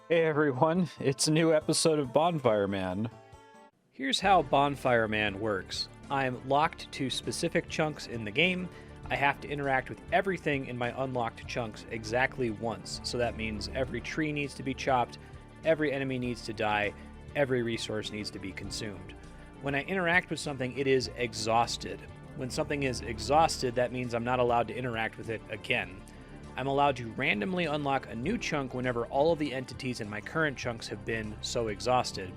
Hey everyone, it's a new episode of Bonfire Man. Here's how Bonfire Man works. I'm locked to specific chunks in the game. I have to interact with everything in my unlocked chunks exactly once. So that means every tree needs to be chopped, every enemy needs to die, every resource needs to be consumed. When I interact with something, it is exhausted. When something is exhausted, that means I'm not allowed to interact with it again. I'm allowed to randomly unlock a new chunk whenever all of the entities in my current chunks have been so exhausted.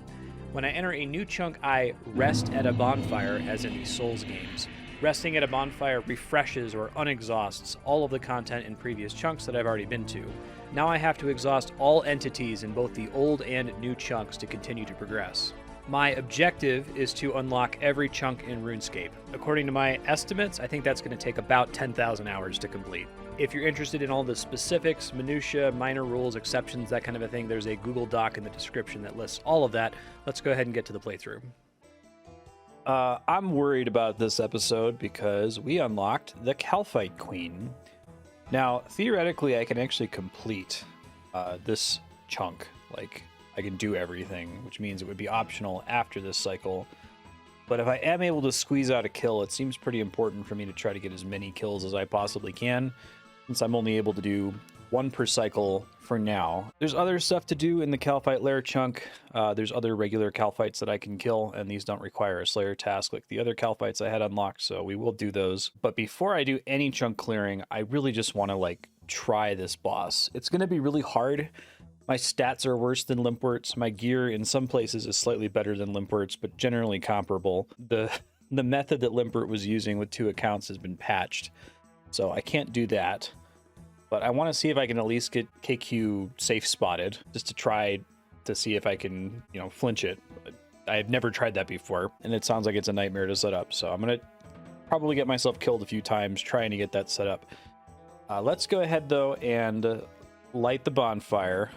When I enter a new chunk, I rest at a bonfire, as in the Souls games. Resting at a bonfire refreshes or unexhausts all of the content in previous chunks that I've already been to. Now I have to exhaust all entities in both the old and new chunks to continue to progress. My objective is to unlock every chunk in RuneScape. According to my estimates, I think that's going to take about 10,000 hours to complete. If you're interested in all the specifics, minutiae, minor rules, exceptions, that kind of a thing, there's a Google Doc in the description that lists all of that. Let's go ahead and get to the playthrough. I'm worried about this episode because we unlocked the Kalphite Queen. Now, theoretically, I can actually complete this chunk. Like, I can do everything, which means it would be optional after this cycle. But if I am able to squeeze out a kill, it seems pretty important for me to try to get as many kills as I possibly can, since I'm only able to do one per cycle for now. There's other stuff to do in the Kalphite Lair chunk. There's other regular Kalphites that I can kill, and these don't require a Slayer task like the other Kalphites I had unlocked, so we will do those. But before I do any chunk clearing, I really just want to, try this boss. It's going to be really hard. My stats are worse than Limpwurt's. My gear in some places is slightly better than Limpwurt's, but generally comparable. The method that Limpwurt was using with 2 accounts has been patched, so I can't do that. But I want to see if I can at least get KQ safe spotted, just to try to see if I can, flinch it. I have never tried that before, and it sounds like it's a nightmare to set up, so I'm going to probably get myself killed a few times trying to get that set up. Let's go ahead, though, and light the bonfire.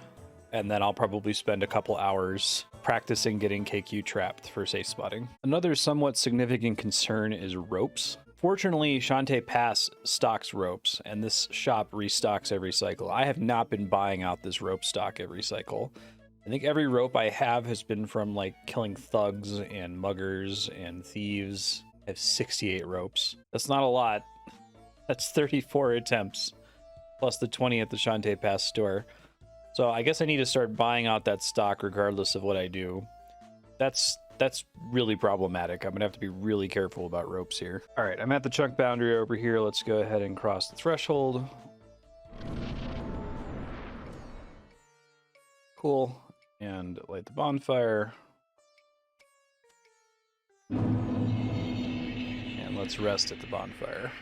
And then I'll probably spend a couple hours practicing getting KQ trapped for safe spotting. Another somewhat significant concern is ropes. Fortunately, Shantae Pass stocks ropes, and this shop restocks every cycle. I have not been buying out this rope stock every cycle. I think every rope I have has been from killing thugs and muggers and thieves. I have 68 ropes. That's not a lot. That's 34 attempts, plus the 20 at the Shantae Pass store. So I guess I need to start buying out that stock regardless of what I do. That's really problematic. I'm gonna have to be really careful about ropes here. All right, I'm at the chunk boundary over here. Let's go ahead and cross the threshold. Cool. And light the bonfire. And let's rest at the bonfire.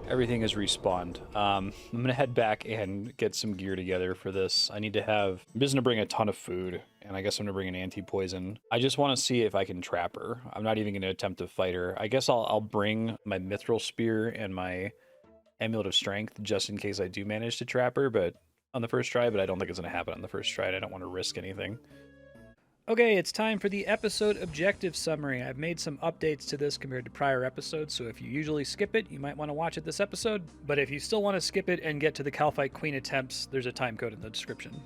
Everything is respawned. I'm gonna head back and get some gear together for this. I'm just gonna bring a ton of food, and I guess I'm gonna bring an anti-poison. I just want to see if I can trap her. I'm not even gonna attempt to fight her. I guess I'll bring my Mithril spear and my amulet of strength just in case I do manage to trap her, but on the first try. But I don't think it's gonna happen on the first try, and I don't want to risk anything. Okay, it's time for the episode objective summary. I've made some updates to this compared to prior episodes, so if you usually skip it, you might want to watch it this episode. But if you still want to skip it and get to the Kalphite Queen attempts, there's a time code in the description.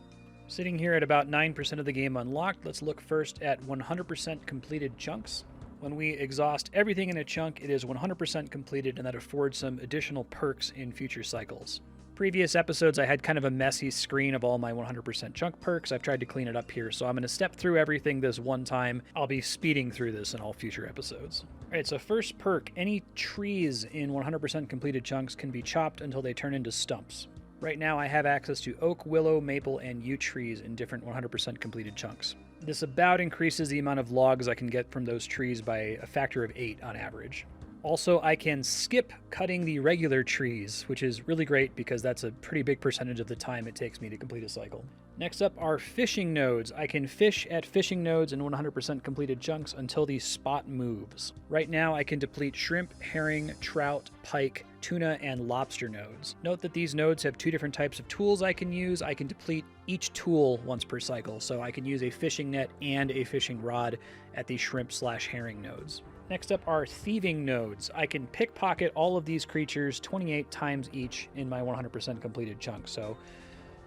Sitting here at about 9% of the game unlocked, let's look first at 100% completed chunks. When we exhaust everything in a chunk, it is 100% completed, and that affords some additional perks in future cycles. Previous episodes, I had kind of a messy screen of all my 100% chunk perks. I've tried to clean it up here, so I'm going to step through everything this one time. I'll be speeding through this in all future episodes. All right, so first perk, any trees in 100% completed chunks can be chopped until they turn into stumps. Right now, I have access to oak, willow, maple, and yew trees in different 100% completed chunks. This about increases the amount of logs I can get from those trees by a factor of 8 on average. Also, I can skip cutting the regular trees, which is really great because that's a pretty big percentage of the time it takes me to complete a cycle. Next up are fishing nodes. I can fish at fishing nodes in 100% completed chunks until the spot moves. Right now, I can deplete shrimp, herring, trout, pike, tuna, and lobster nodes. Note that these nodes have 2 different types of tools I can use. I can deplete each tool once per cycle, so I can use a fishing net and a fishing rod at the shrimp/herring nodes. Next up are thieving nodes. I can pickpocket all of these creatures 28 times each in my 100% completed chunk. So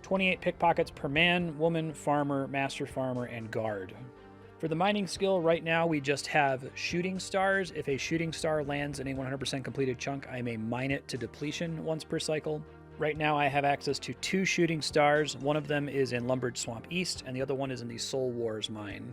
28 pickpockets per man, woman, farmer, master farmer, and guard. For the mining skill, right now we just have shooting stars. If a shooting star lands in a 100% completed chunk, I may mine it to depletion once per cycle. Right now I have access to 2 shooting stars. One of them is in Lumbered Swamp East, and the other one is in the Soul Wars mine.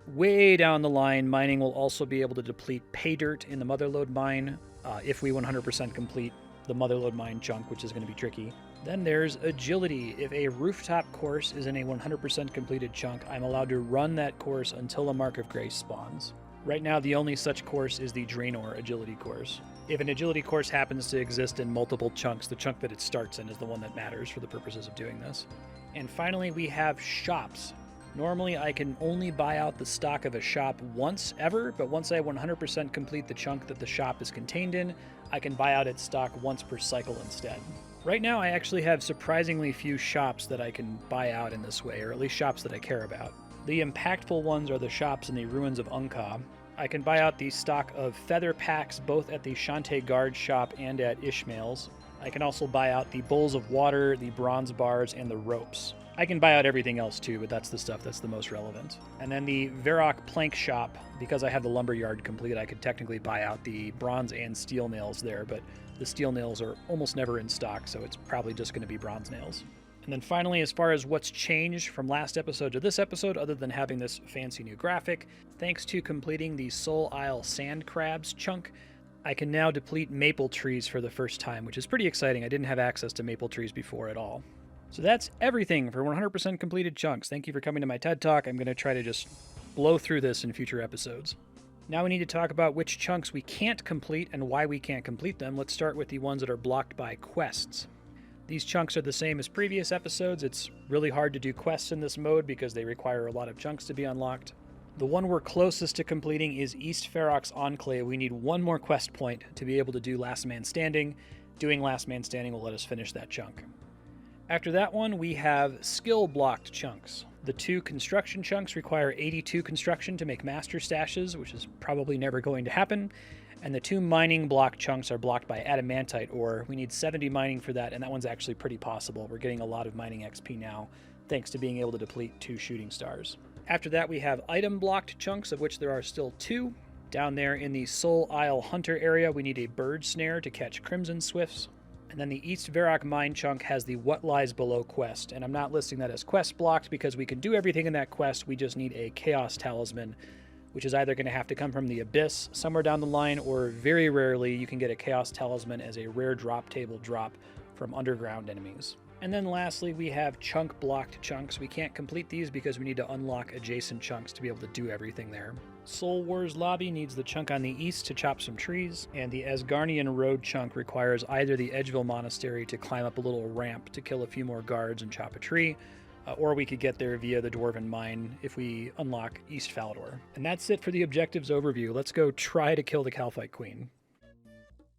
Way down the line, mining will also be able to deplete pay dirt in the Motherlode mine if we 100% complete the Motherlode mine chunk, which is going to be tricky. Then there's agility. If a rooftop course is in a 100% completed chunk, I'm allowed to run that course until a Mark of Grace spawns. Right now, the only such course is the Draenor agility course. If an agility course happens to exist in multiple chunks, the chunk that it starts in is the one that matters for the purposes of doing this. And finally, we have shops. Normally, I can only buy out the stock of a shop once ever, but once I 100% complete the chunk that the shop is contained in, I can buy out its stock once per cycle instead. Right now, I actually have surprisingly few shops that I can buy out in this way, or at least shops that I care about. The impactful ones are the shops in the Ruins of Unka. I can buy out the stock of feather packs both at the Shantae Guard shop and at Ishmael's. I can also buy out the bowls of water, the bronze bars, and the ropes. I can buy out everything else too, but that's the stuff that's the most relevant. And then the Varrock plank shop, because I have the lumberyard complete, I could technically buy out the bronze and steel nails there, but the steel nails are almost never in stock, so it's probably just going to be bronze nails. And then finally, as far as what's changed from last episode to this episode, other than having this fancy new graphic, thanks to completing the Soul Isle Sand Crabs chunk, I can now deplete maple trees for the first time, which is pretty exciting. I didn't have access to maple trees before at all. So that's everything for 100% completed chunks. Thank you for coming to my TED Talk. I'm going to try to just blow through this in future episodes. Now we need to talk about which chunks we can't complete and why we can't complete them. Let's start with the ones that are blocked by quests. These chunks are the same as previous episodes. It's really hard to do quests in this mode because they require a lot of chunks to be unlocked. The one we're closest to completing is East Ferox Enclave. We need one more quest point to be able to do Last Man Standing. Doing Last Man Standing will let us finish that chunk. After that one, we have skill-blocked chunks. The 2 construction chunks require 82 construction to make master stashes, which is probably never going to happen. And the 2 mining block chunks are blocked by adamantite ore. We need 70 mining for that, and that one's actually pretty possible. We're getting a lot of mining XP now, thanks to being able to deplete 2 shooting stars. After that, we have item-blocked chunks, of which there are still 2. Down there in the Soul Isle Hunter area, we need a bird snare to catch crimson swifts. And then the East Varrock Mine chunk has the What Lies Below quest, and I'm not listing that as quest blocked because we can do everything in that quest. We just need a Chaos Talisman, which is either going to have to come from the Abyss somewhere down the line, or very rarely you can get a Chaos Talisman as a rare drop table drop from underground enemies. And then lastly, we have chunk blocked chunks. We can't complete these because we need to unlock adjacent chunks to be able to do everything there. Soul Wars Lobby needs the chunk on the east to chop some trees, and the Asgarnian Road chunk requires either the Edgeville Monastery to climb up a little ramp to kill a few more guards and chop a tree, or we could get there via the Dwarven Mine if we unlock East Falador. And that's it for the objectives overview. Let's go try to kill the Kalphite Queen.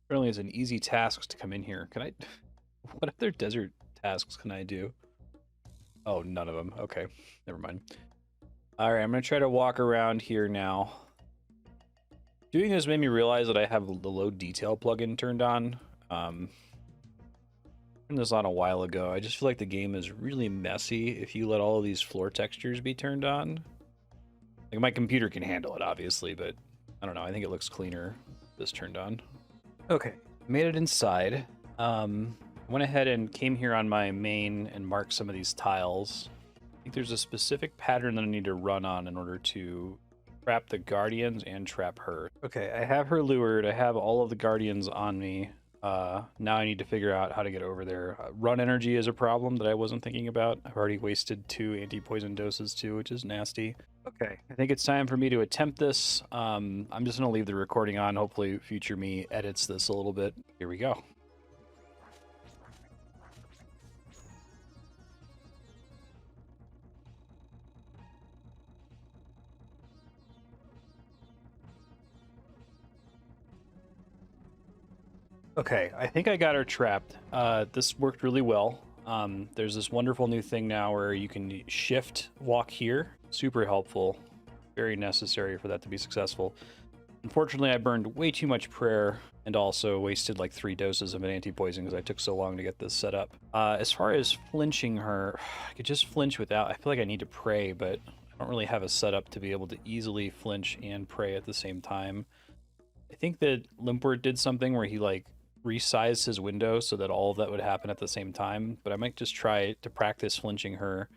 Certainly is an easy task to come in here. Can I... What other desert tasks can I do? Oh, none of them. Okay, never mind. All right, I'm going to try to walk around here now. Doing this made me realize that I have the load detail plugin turned on. Turned this on a while ago. I just feel like the game is really messy if you let all of these floor textures be turned on. Like, my computer can handle it, obviously, but I don't know. I think it looks cleaner with this turned on. Okay, made it inside. I went ahead and came here on my main and marked some of these tiles. I think there's a specific pattern that I need to run on in order to trap the guardians and trap her. Okay, I have her lured. I have all of the guardians on me. Now I need to figure out how to get over there. Run energy is a problem that I wasn't thinking about. I've already wasted 2 anti-poison doses too, which is nasty. Okay, I think it's time for me to attempt this. I'm just going to leave the recording on. Hopefully future me edits this a little bit. Here we go. Okay, I think I got her trapped. This worked really well. There's this wonderful new thing now where you can shift walk here. Super helpful. Very necessary for that to be successful. Unfortunately, I burned way too much prayer and also wasted like 3 doses of an anti-poison because I took so long to get this set up. As far as flinching her, I could just flinch without... I feel like I need to pray, but I don't really have a setup to be able to easily flinch and pray at the same time. I think that Limpwort did something where he like resized his window so that all of that would happen at the same time, but I might just try to practice flinching her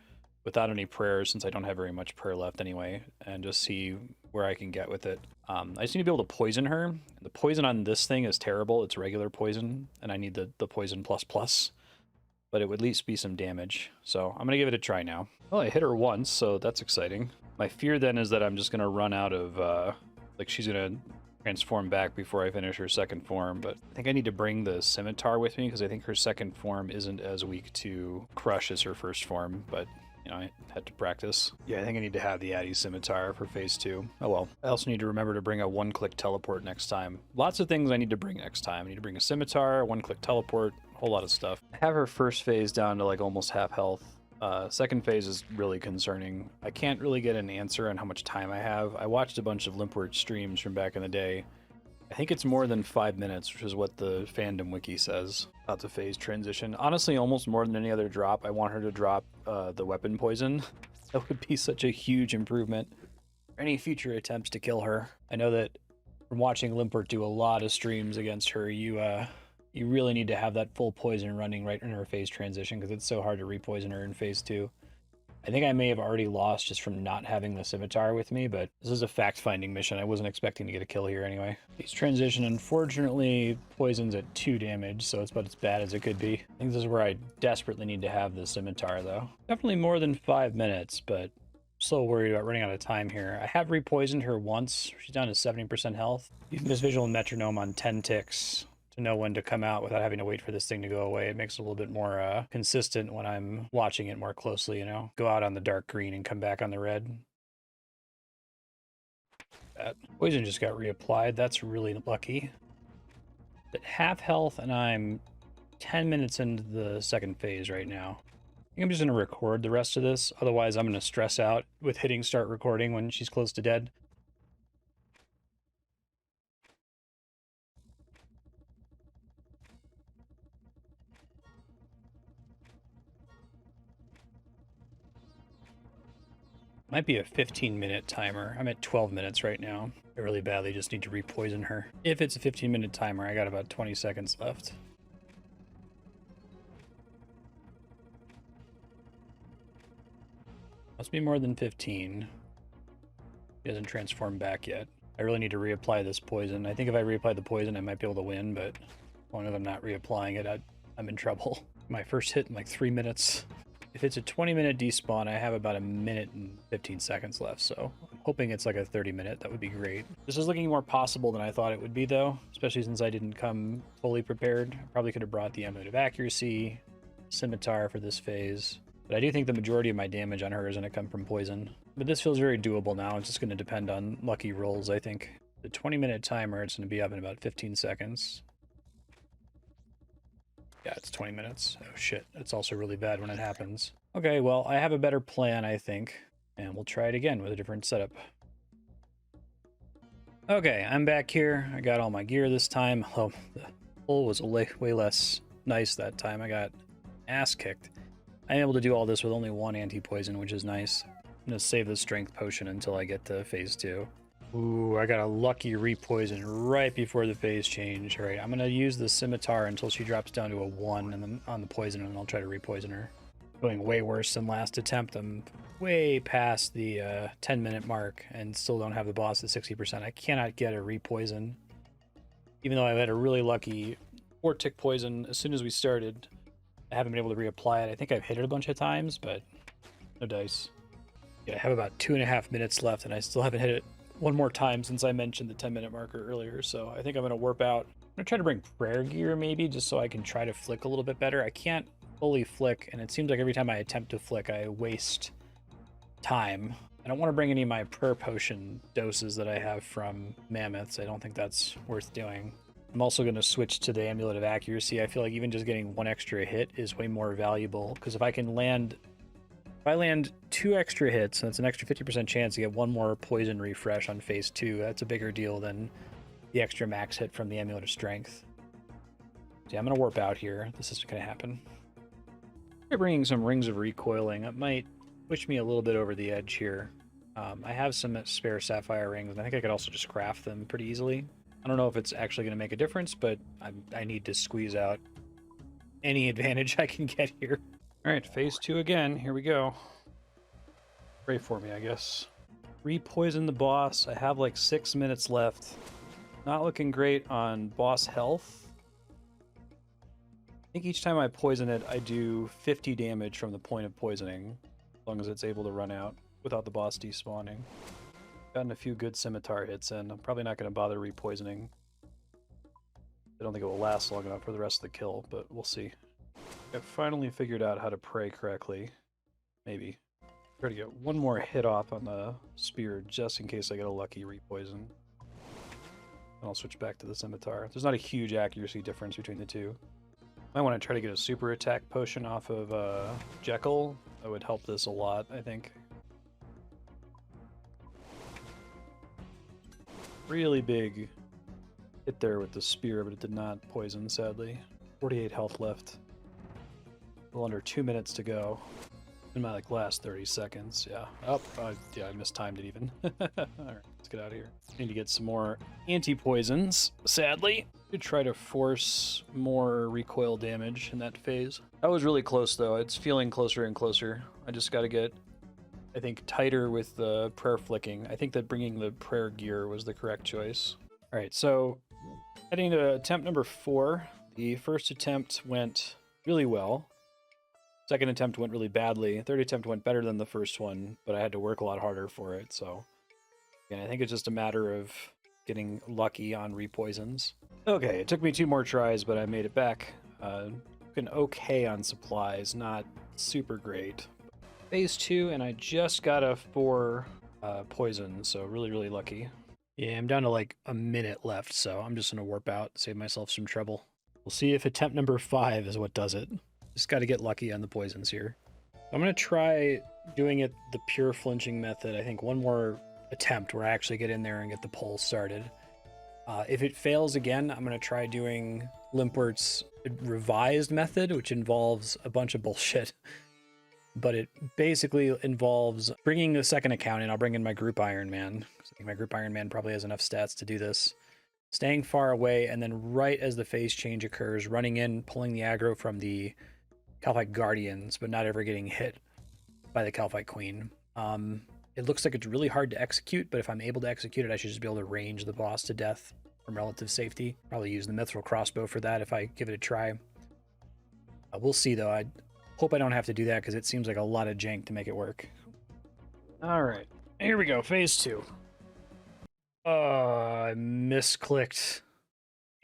without any prayers since I don't have very much prayer left anyway, and just see where I can get with it. I just need to be able to poison her. The poison on this thing is terrible. It's regular poison, and I need the poison plus, but it would at least be some damage. So I'm going to give it a try now. Well, I hit her once, so that's exciting. My fear then is that I'm just going to run out of, like she's going to transform back before I finish her second form, but I think I need to bring the scimitar with me because I think her second form isn't as weak to crush as her first form, but you know, I had to practice. Yeah, I think I need to have the Addy Scimitar for phase 2. Oh well. I also need to remember to bring a one-click teleport next time. Lots of things I need to bring next time. I need to bring a Scimitar, one-click teleport, a whole lot of stuff. I have her first phase down to like almost half health. Second phase is really concerning. I can't really get an answer on how much time I have. I watched a bunch of Limpwort streams from back in the day. I think it's more than 5 minutes, which is what the fandom wiki says about the phase transition. Honestly, almost more than any other drop, I want her to drop the weapon poison. That would be such a huge improvement for any future attempts to kill her. I know that from watching Limpwort do a lot of streams against her, you really need to have that full poison running right in her phase transition because it's so hard to repoison her in phase 2. I think I may have already lost just from not having the scimitar with me, but this is a fact-finding mission. I wasn't expecting to get a kill here anyway. Phase transition, unfortunately, poisons at 2 damage, so it's about as bad as it could be. I think this is where I desperately need to have the scimitar, though. Definitely more than 5 minutes, but so worried about running out of time here. I have repoisoned her once. She's down to 70% health. Using this visual metronome on 10 ticks to know when to come out without having to wait for this thing to go away. It makes it a little bit more consistent when I'm watching it more closely, you know? Go out on the dark green and come back on the red. That poison just got reapplied. That's really lucky. At half health, and I'm 10 minutes into the second phase right now. I think I'm just going to record the rest of this. Otherwise, I'm going to stress out with hitting start recording when she's close to dead. Might be a 15-minute timer. I'm at 12 minutes right now. I really badly just need to repoison her. If it's a 15-minute timer, I got about 20 seconds left. Must be more than 15. He hasn't transformed back yet. I really need to reapply this poison. I think if I reapply the poison, I might be able to win, but as long as I'm not reapplying it, I'm in trouble. My first hit in like 3 minutes. If it's a 20-minute despawn, I have about 1 minute and 15 seconds left, so I'm hoping it's like a 30-minute. That would be great. This is looking more possible than I thought it would be, though, especially since I didn't come fully prepared. I probably could have brought the Amulet of Accuracy, Scimitar for this phase, but I do think the majority of my damage on her is going to come from poison. But this feels very doable now. It's just going to depend on lucky rolls, I think. The 20-minute timer, it's going to be up in about 15 seconds. Yeah, it's 20 minutes. Oh shit, it's also really bad when it happens. Okay, well, I have a better plan, I think, and we'll try it again with a different setup. Okay, I'm back here. I got all my gear this time. Oh, the pull was way less nice that time. I got ass kicked. I'm able to do all this with only 1 anti-poison, which is nice. I'm gonna save the strength potion until I get to phase 2. Ooh, I got a lucky repoison right before the phase change. All right, I'm gonna use the scimitar until she drops down to a 1 and then on the poison, and I'll try to repoison her. Going way worse than last attempt. I'm way past the 10-minute mark and still don't have the boss at 60%. I cannot get a repoison. Even though I've had a really lucky 4-tick poison as soon as we started, I haven't been able to reapply it. I think I've hit it a bunch of times, but no dice. Yeah, I have about 2.5 minutes left, and I still haven't hit it one more time since I mentioned the 10-minute marker earlier, so I think I'm going to warp out. I'm going to try to bring prayer gear, maybe, just so I can try to flick a little bit better. I can't fully flick, and it seems like every time I attempt to flick, I waste time. I don't want to bring any of my prayer potion doses that I have from mammoths. I don't think that's worth doing. I'm also going to switch to the Amulet of Accuracy. I feel like even just getting 1 extra hit is way more valuable, because if I can land If I land 2 extra hits, that's an extra 50% chance to get 1 more poison refresh on phase 2. That's a bigger deal than the extra max hit from the Amulet of Strength. So yeah, I'm going to warp out here. This is going to happen. I'm bringing some Rings of Recoiling. It might push me a little bit over the edge here. I have some spare Sapphire Rings, and I think I could also just craft them pretty easily. I don't know if it's actually going to make a difference, but I need to squeeze out any advantage I can get here. All right, phase 2 again. Here we go. Pray for me, I guess. Repoison the boss. I have like 6 minutes left. Not looking great on boss health. I think each time I poison it, I do 50 damage from the point of poisoning, as long as it's able to run out without the boss despawning. Gotten a few good scimitar hits in. I'm probably not going to bother repoisoning. I don't think it will last long enough for the rest of the kill, but we'll see. I've finally figured out how to pray correctly. Maybe. Try to get 1 more hit off on the spear, just in case I get a lucky repoison. And I'll switch back to the scimitar. There's not a huge accuracy difference between the two. I want to try to get a super attack potion off of Jekyll. That would help this a lot, I think. Really big hit there with the spear, but it did not poison, sadly. 48 health left. A little under 2 minutes to go. In my last 30 seconds, yeah. Oh, yeah, I mistimed it even. Alright, let's get out of here. Need to get some more anti-poisons, sadly. To try to force more recoil damage in that phase. That was really close, though. It's feeling closer and closer. I just gotta get, I think, tighter with the prayer flicking. I think that bringing the prayer gear was the correct choice. Alright, so heading to attempt number 4. The first attempt went really well. Second attempt went really badly. Third attempt went better than the first one, but I had to work a lot harder for it, so... Again, I think it's just a matter of getting lucky on repoisons. Okay, it took me 2 more tries, but I made it back. Been okay on supplies, not super great. Phase 2, and I just got a 4 poison, so really, really lucky. Yeah, I'm down to like a minute left, so I'm just gonna warp out, save myself some trouble. We'll see if attempt number 5 is what does it. Just got to get lucky on the poisons here. I'm going to try doing it the pure flinching method. I think 1 more attempt where I actually get in there and get the pull started. If it fails again, I'm going to try doing Limpwert's revised method, which involves a bunch of bullshit. But it basically involves bringing the second account in. I'll bring in my group Iron Man, because I think my group Iron Man probably has enough stats to do this. Staying far away, and then right as the phase change occurs, running in, pulling the aggro from the Kalphite Guardians, but not ever getting hit by the Kalphite Queen. It looks like it's really hard to execute, but if I'm able to execute it, I should just be able to range the boss to death from relative safety. Probably use the Mithril crossbow for that if I give it a try. We'll see, though. I hope I don't have to do that, because it seems like a lot of jank to make it work. Alright, here we go, phase 2. I misclicked.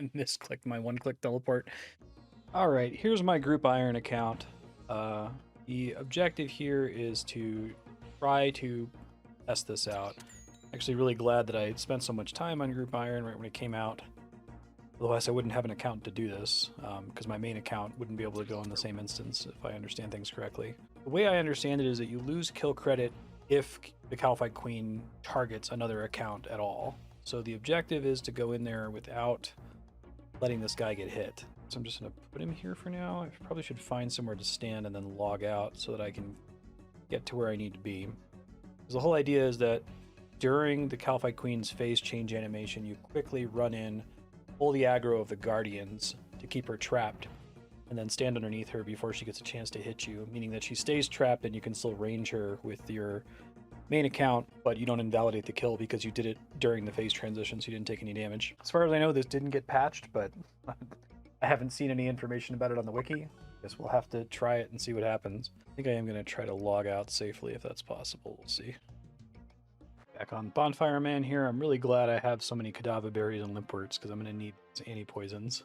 I misclicked my 1-click teleport. Alright, here's my group Iron account. The objective here is to try to test this out. Actually really glad that I spent so much time on group Iron right when it came out. Otherwise I wouldn't have an account to do this, because my main account wouldn't be able to go in the same instance if I understand things correctly. The way I understand it is that you lose kill credit if the Kalphite Queen targets another account at all. So the objective is to go in there without letting this guy get hit. So I'm just going to put him here for now. I probably should find somewhere to stand and then log out so that I can get to where I need to be. Because the whole idea is that during the Kalphite Queen's phase change animation, you quickly run in, pull the aggro of the Guardians to keep her trapped, and then stand underneath her before she gets a chance to hit you, meaning that she stays trapped and you can still range her with your main account, but you don't invalidate the kill because you did it during the phase transition, so you didn't take any damage. As far as I know, this didn't get patched, but I haven't seen any information about it on the wiki. Guess we'll have to try it and see what happens. I think I am going to try to log out safely if that's possible. We'll see. Back on Bonfire Man here. I'm really glad I have so many Cadaver Berries and Limpwerts, because I'm going to need anti-poisons.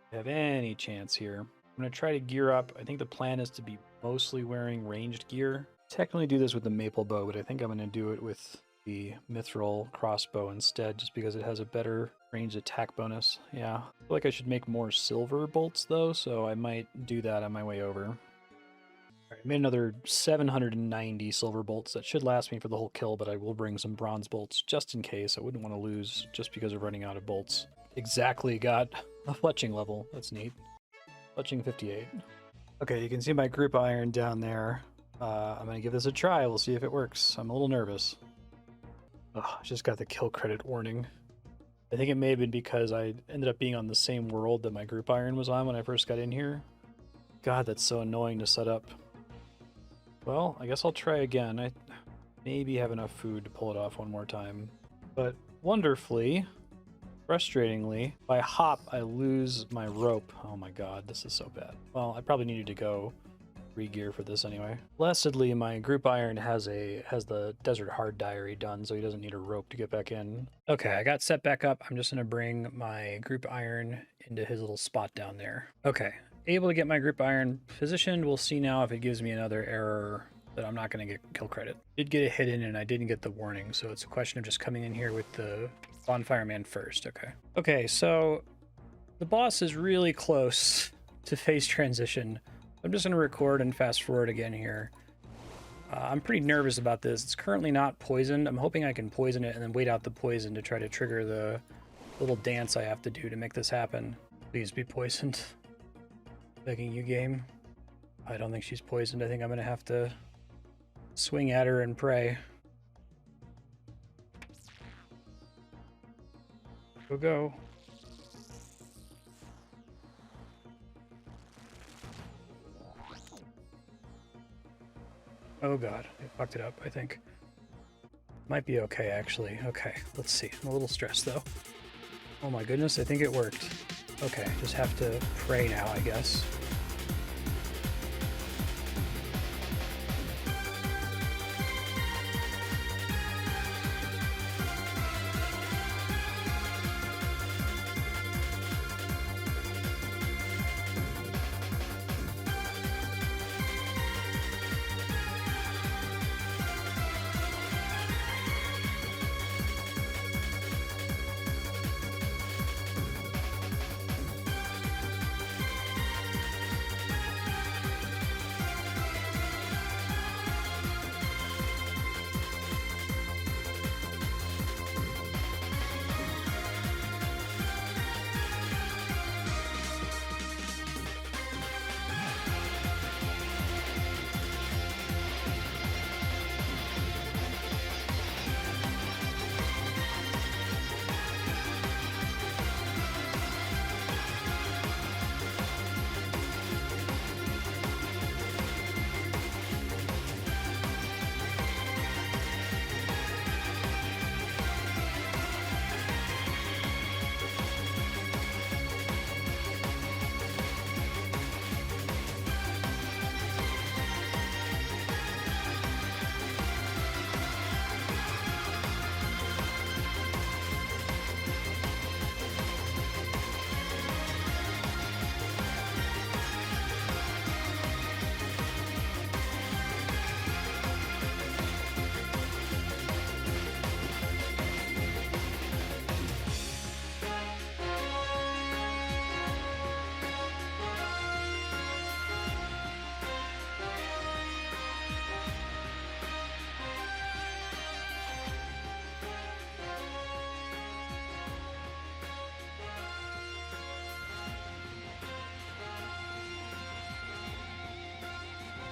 If I have any chance here. I'm going to try to gear up. I think the plan is to be mostly wearing ranged gear. Technically do this with the maple bow, but I think I'm going to do it with the Mithril crossbow instead, just because it has a better ranged attack bonus. Yeah. I feel like I should make more silver bolts, though, so I might do that on my way over. Alright, I made another 790 silver bolts. That should last me for the whole kill, but I will bring some bronze bolts just in case. I wouldn't want to lose just because of running out of bolts. Exactly got a fletching level. That's neat. Fletching 58. Okay, you can see my group iron down there. I'm going to give this a try. We'll see if it works. I'm a little nervous. Oh, I just got the kill credit warning. I think it may have been because I ended up being on the same world that my group iron was on when I first got in here. God, that's so annoying to set up. Well, I guess I'll try again. I maybe have enough food to pull it off one more time. But wonderfully, frustratingly, if I hop, I lose my rope. Oh my god, this is so bad. Well, I probably needed to go re-gear for this anyway. Blessedly, my group iron has the desert hard diary done, so he doesn't need a rope to get back in. Okay, I got set back up. I'm just gonna bring my group iron into his little spot down there. Okay, able to get my group iron positioned. We'll see now if it gives me another error that I'm not gonna get kill credit. Did get a hit in and I didn't get the warning, so it's a question of just coming in here with the Bonfire Man first. Okay, so the boss is really close to phase transition. I'm just going to record and fast forward again here. I'm pretty nervous about this. It's currently not poisoned. I'm hoping I can poison it and then wait out the poison to try to trigger the little dance I have to do to make this happen. Please be poisoned. Begging you, game. I don't think she's poisoned. I think I'm going to have to swing at her and pray. Go. Oh god, I fucked it up, I think. Might be okay, actually. Okay, let's see. I'm a little stressed, though. Oh my goodness, I think it worked. Okay, just have to pray now, I guess.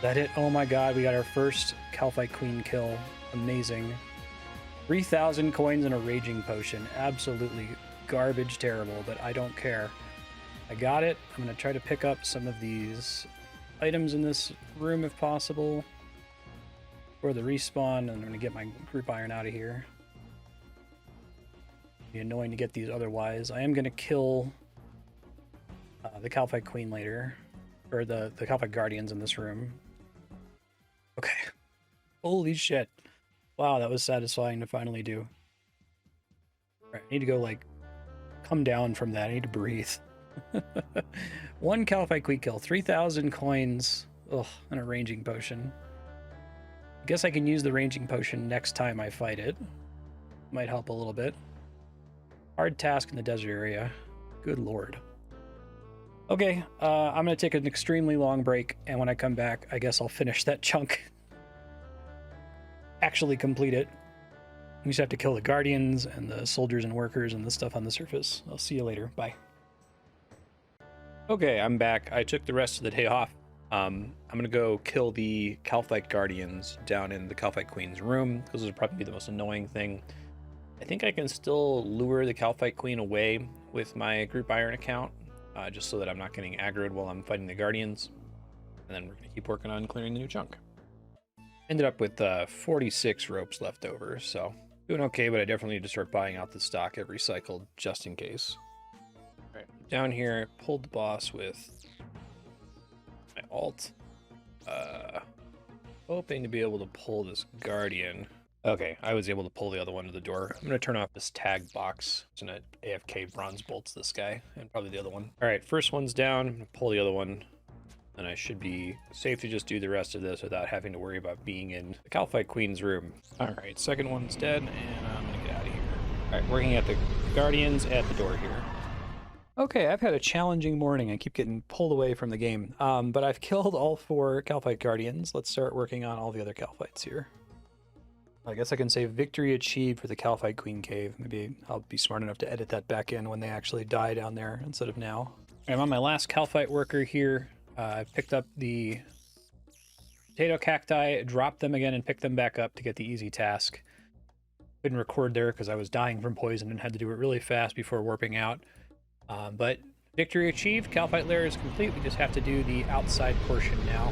That it? Oh my god, we got our first Kalphite Queen kill. Amazing. 3,000 coins and a Raging Potion. Absolutely garbage terrible, but I don't care. I got it. I'm going to try to pick up some of these items in this room if possible. For the respawn, and I'm going to get my group iron out of here. Be annoying to get these otherwise. I am going to kill the Kalphite Queen later. Or the Kalphite Guardians in this room. Okay. Holy shit. Wow, that was satisfying to finally do. Alright, I need to go, like, come down from that. I need to breathe. One Kalphite Queen kill. 3,000 coins. Ugh, and a Raging Potion. I guess I can use the Raging Potion next time I fight it. Might help a little bit. Hard task in the desert area. Good lord. Okay, I'm going to take an extremely long break, and when I come back, I guess I'll finish that chunk. Actually complete it. We just have to kill the guardians and the soldiers and workers and the stuff on the surface. I'll see you later. Bye. Okay, I'm back. I took the rest of the day off. I'm going to go kill the Kalphite guardians down in the Kalphite Queen's room, because this will probably be the most annoying thing. I think I can still lure the Kalphite Queen away with my Group Iron account, just so that I'm not getting aggroed while I'm fighting the guardians. And then we're going to keep working on clearing the new chunk. Ended up with 46 ropes left over, so doing okay, but I definitely need to start buying out the stock every cycle just in case. All right, down here, pulled the boss with my alt. Hoping to be able to pull this guardian. Okay, I was able to pull the other one to the door. I'm going to turn off this tag box. It's going to AFK bronze bolts this guy, and probably the other one. All right, first one's down. I'm going to pull the other one. And I should be safe to just do the rest of this without having to worry about being in the Kalphite Queen's room. All right, second one's dead, and I'm gonna get out of here. All right, working at the guardians at the door here. Okay, I've had a challenging morning. I keep getting pulled away from the game, but I've killed all 4 Kalphite guardians. Let's start working on all the other Kalphites here. I guess I can say victory achieved for the Kalphite Queen Cave. Maybe I'll be smart enough to edit that back in when they actually die down there instead of now. I'm on my last Kalphite worker here. I picked up the potato cacti, dropped them again, and picked them back up to get the easy task. Couldn't record there because I was dying from poison and had to do it really fast before warping out. But victory achieved. Kalphite Lair is complete. We just have to do the outside portion now.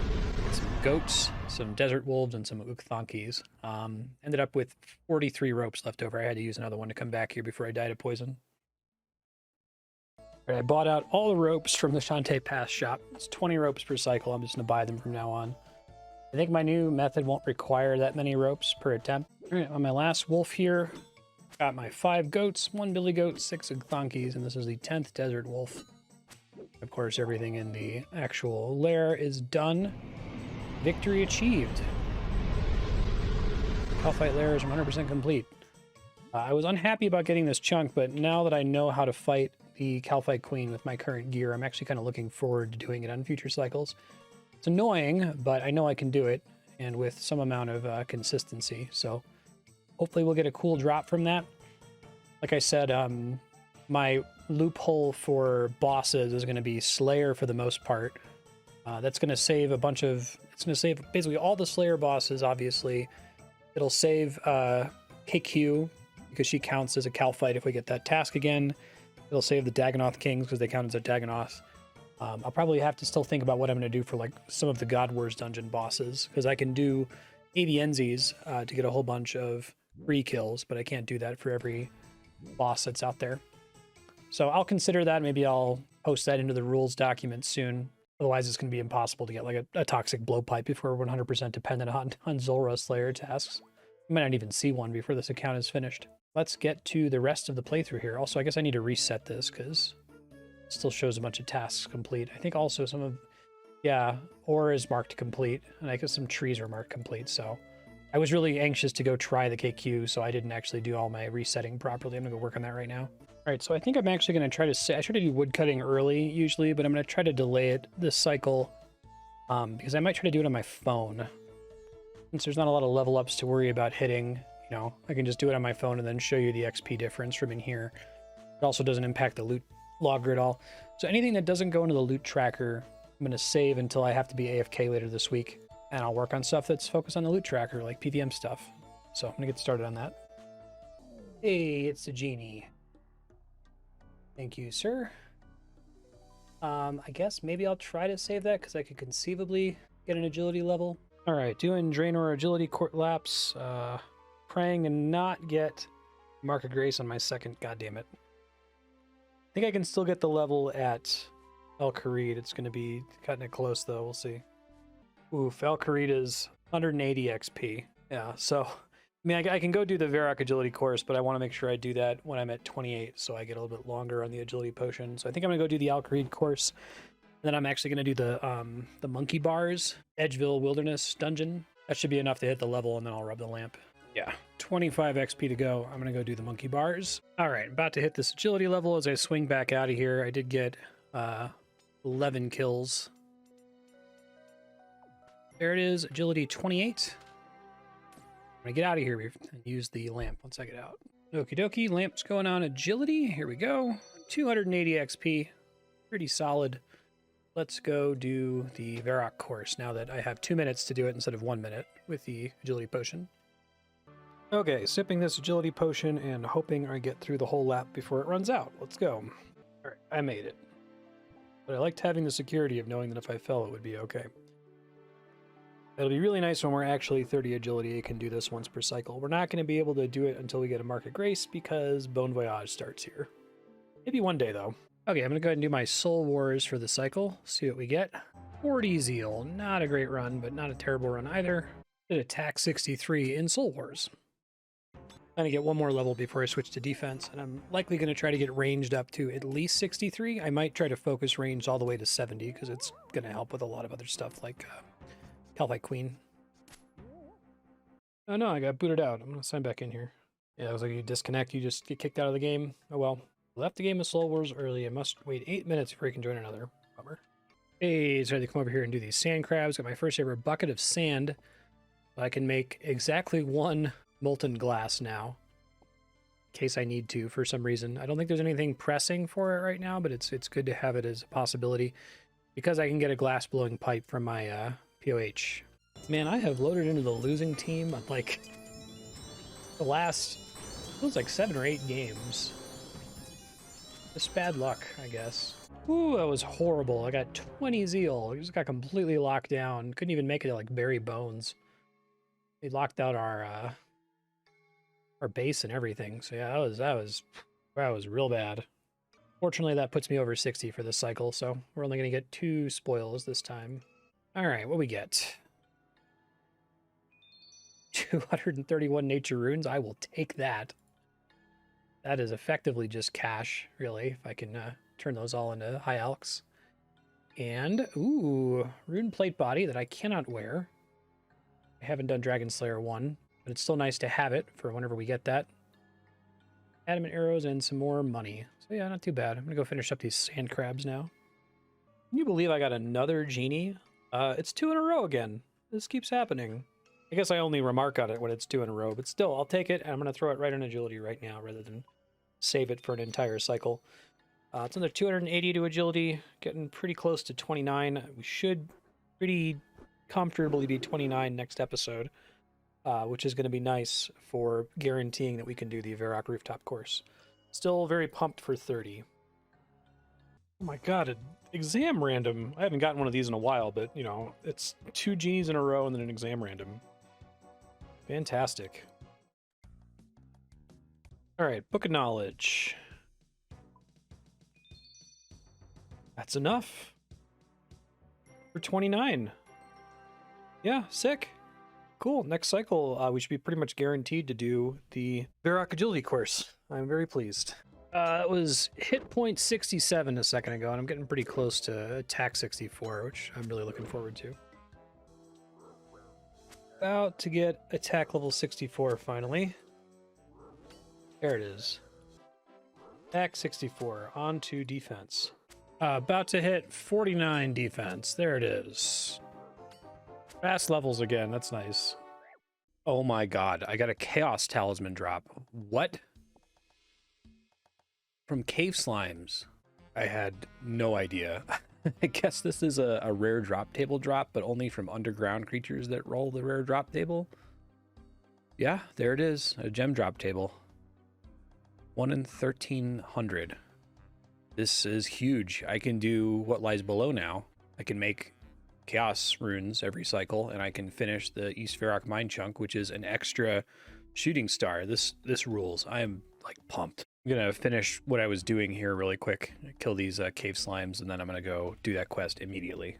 Some goats, some desert wolves, and some ukthonkis. Ended up with 43 ropes left over. I had to use another one to come back here before I died of poison. I bought out all the ropes from the Shantae Pass shop. It's 20 ropes per cycle. I'm just going to buy them from now on. I think my new method won't require that many ropes per attempt. All right, on my last wolf here, got my 5 goats, 1 billy goat, 6 ukthonkis, and this is the 10th desert wolf. Of course, everything in the actual lair is done. Victory achieved. Kalphite Lair is 100% complete. I was unhappy about getting this chunk, but now that I know how to fight the Kalphite Queen with my current gear, I'm actually kind of looking forward to doing it on future cycles. It's annoying, but I know I can do it, and with some amount of consistency, so hopefully we'll get a cool drop from that. Like I said, my loophole for bosses is going to be Slayer for the most part. That's going to save a bunch of... It's going to save basically all the Slayer bosses, obviously. It'll save KQ, because she counts as a Kalphite if we get that task again. It'll save the Dagonoth Kings because they count as a Dagonoth. I'll probably have to still think about what I'm going to do for like some of the God Wars dungeon bosses, because I can do Avienzis to get a whole bunch of free kills, but I can't do that for every boss that's out there. So I'll consider that. Maybe I'll post that into the rules document soon. Otherwise, it's going to be impossible to get like a toxic blowpipe if we're 100% dependent on Zulrah Slayer tasks. I might not even see one before this account is finished. Let's get to the rest of the playthrough here. Also, I guess I need to reset this because it still shows a bunch of tasks complete. I think also some of, yeah, ore is marked complete, and I guess some trees are marked complete. So I was really anxious to go try the KQ, so I didn't actually do all my resetting properly. I'm gonna go work on that right now. All right, so I think I'm actually gonna try to I try to do wood cutting early usually, but I'm gonna try to delay it this cycle because I might try to do it on my phone. Since there's not a lot of level ups to worry about hitting, you know, I can just do it on my phone and then show you the XP difference from in here. It also doesn't impact the loot logger at all. So anything that doesn't go into the loot tracker, I'm going to save until I have to be AFK later this week. And I'll work on stuff that's focused on the loot tracker, like PVM stuff. So I'm going to get started on that. Hey, it's the genie. Thank you, sir. I guess maybe I'll try to save that because I could conceivably get an agility level. All right, doing Draenor agility court laps. Praying to not get Mark of Grace on my second. God damn it. I think I can still get the level at El Kharid. It's going to be cutting it close, though. We'll see. Oof, El Kharid is 180 XP. Yeah, so, I mean, I can go do the Varrock agility course, but I want to make sure I do that when I'm at 28, so I get a little bit longer on the agility potion. So I think I'm going to go do the El Kharid course. And then I'm actually going to do the Monkey Bars, Edgeville Wilderness Dungeon. That should be enough to hit the level, and then I'll rub the lamp. Yeah, 25 XP to go. I'm going to go do the Monkey Bars. All right, about to hit this agility level as I swing back out of here. I did get 11 kills. There it is, agility 28. I'm gonna get out of here and use the lamp once I get out. Okie dokie, lamp's going on agility. Here we go. 280 XP, pretty solid. Let's go do the Varrock course now that I have 2 minutes to do it instead of 1 minute with the agility potion. Okay, sipping this agility potion and hoping I get through the whole lap before it runs out. Let's go. All right, I made it. But I liked having the security of knowing that if I fell, it would be okay. It'll be really nice when we're actually 30 agility. I can do this once per cycle. We're not going to be able to do it until we get a Mark of Grace because Bon Voyage starts here. Maybe one day, though. Okay, I'm going to go ahead and do my Soul Wars for the cycle. See what we get. 40 Zeal. Not a great run, but not a terrible run either. Did attack 63 in Soul Wars. I'm going to get one more level before I switch to defense, and I'm likely going to try to get ranged up to at least 63. I might try to focus range all the way to 70 because it's going to help with a lot of other stuff like Kalphite Queen. Oh no, I got booted out. I'm going to sign back in here. Yeah, it was like you disconnect, you just get kicked out of the game. Oh well. Left the game of Soul Wars early. I must wait 8 minutes before I can join another. Bummer. Hey, so I have to come over here and do these sand crabs. Got my first ever bucket of sand. I can make exactly one molten glass now, in case I need to for some reason. I don't think there's anything pressing for it right now, but it's good to have it as a possibility because I can get a glass blowing pipe from my POH. Man, I have loaded into the losing team on like the last, it was like 7 or 8 games. Just bad luck, I guess. Ooh, that was horrible. I got 20 Zeal. I just got completely locked down. Couldn't even make it to like bury bones. They locked out our base and everything. So yeah, that was real bad. Fortunately, that puts me over 60 for this cycle, so we're only going to get 2 spoils this time. All right, what we get? 231 nature runes. I will take that. That is effectively just cash, really, if I can turn those all into high alchs. And, ooh, rune plate body that I cannot wear. I haven't done Dragon Slayer 1, but it's still nice to have it for whenever we get that. Adamant arrows and some more money. So yeah, not too bad. I'm going to go finish up these sand crabs now. Can you believe I got another genie? It's 2 in a row again. This keeps happening. I guess I only remark on it when it's 2 in a row, but still, I'll take it, and I'm going to throw it right on agility right now rather than save it for an entire cycle. It's another 280 to agility, getting pretty close to 29. We should pretty comfortably be 29 next episode, which is going to be nice for guaranteeing that we can do the Varrock rooftop course. Still very pumped for 30. Oh my god, an exam random. I haven't gotten one of these in a while, but, you know, it's 2 genies in a row and then an exam random. Fantastic. All right, Book of Knowledge. That's enough for 29. Yeah, sick. Cool. Next cycle, we should be pretty much guaranteed to do the Varrock Agility course. I'm very pleased. It was hit point 67 a second ago, and I'm getting pretty close to attack 64, which I'm really looking forward to. About to get attack level 64 finally. There it is. Attack 64, on to defense. About to hit 49 defense. There it is. Fast levels again, that's nice. Oh my god, I got a Chaos Talisman drop. What? From Cave Slimes. I had no idea. I guess this is a rare drop table drop, but only from underground creatures that roll the rare drop table. Yeah, there it is, a gem drop table. 1 in 1300. This is huge. I can do what lies below now. I can make chaos runes every cycle, and I can finish the East Varrock mine chunk, which is an extra shooting star. This rules. I am like pumped. I'm gonna finish what I was doing here really quick. Kill these cave slimes, and then I'm gonna go do that quest immediately.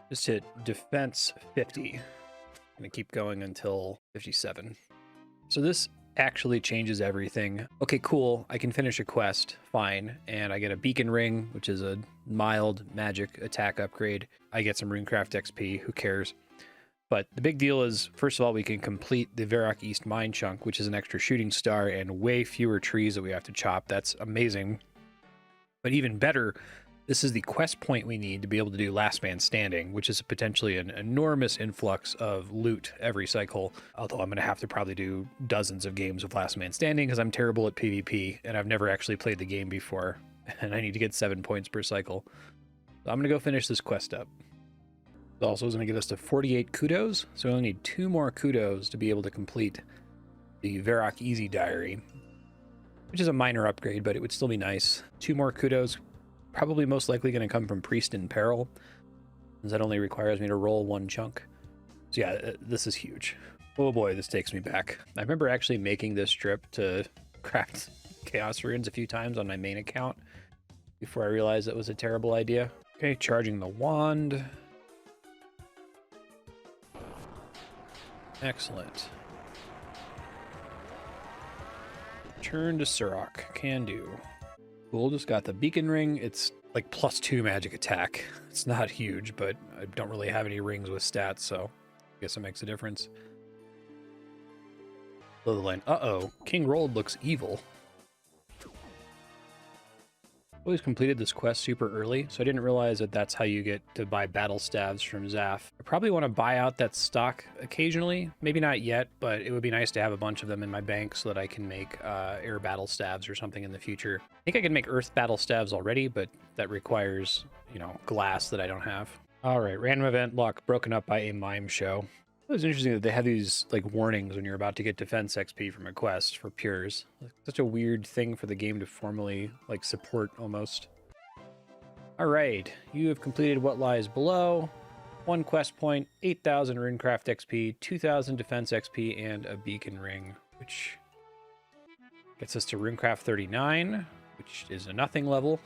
Just hit defense 50. I'm gonna keep going until 57. So this actually changes everything. Okay, cool. I can finish a quest, fine, and I get a beacon ring, which is a mild magic attack upgrade. I get some runecraft XP, who cares? But the big deal is, first of all, we can complete the Varrock East mine chunk, which is an extra shooting star and way fewer trees that we have to chop. That's amazing. But even better, This is the quest point we need to be able to do Last Man Standing, which is potentially an enormous influx of loot every cycle. Although I'm going to have to probably do dozens of games of Last Man Standing because I'm terrible at PvP and I've never actually played the game before. And I need to get 7 points per cycle. So I'm going to go finish this quest up. It also is going to get us to 48 kudos. So we only need 2 more kudos to be able to complete the Varrock Easy Diary, which is a minor upgrade, but it would still be nice. 2 more kudos. Probably most likely going to come from Priest in Peril, since that only requires me to roll 1 chunk. So yeah, this is huge. Oh boy, this takes me back. I remember actually making this strip to craft Chaos Runes a few times on my main account before I realized it was a terrible idea. Okay, charging the wand. Excellent. Turn to Surok. Can do. Cool, just got the beacon ring. It's like +2 magic attack. It's not huge, but I don't really have any rings with stats, so I guess it makes a difference. Below the line. Uh-oh. King Rold looks evil. Always completed this quest super early, so I didn't realize that that's how you get to buy battle staves from Zaf. I probably want to buy out that stock occasionally. Maybe not yet, but it would be nice to have a bunch of them in my bank so that I can make air battle staves or something in the future. I think I can make earth battle staves already, but that requires, you know, glass that I don't have. All right, random event luck broken up by a mime show. It was interesting that they have these like warnings when you're about to get defense XP from a quest for pures. Such a weird thing for the game to formally like support almost. All right, you have completed what lies below. 1 quest point, 8,000 runecraft XP, 2,000 defense XP, and a beacon ring, which gets us to runecraft 39, which is a nothing level.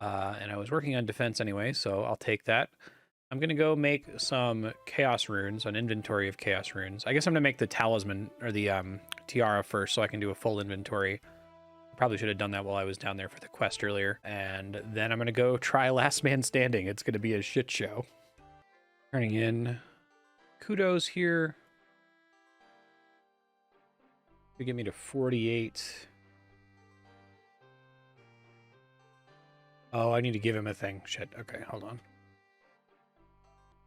And I was working on defense anyway, so I'll take that. I'm going to go make some Chaos Runes, an inventory of Chaos Runes. I guess I'm going to make the talisman, or the tiara first, so I can do a full inventory. Probably should have done that while I was down there for the quest earlier. And then I'm going to go try Last Man Standing. It's going to be a shit show. Turning in kudos here. To get me to 48. Oh, I need to give him a thing. Shit. Okay, hold on.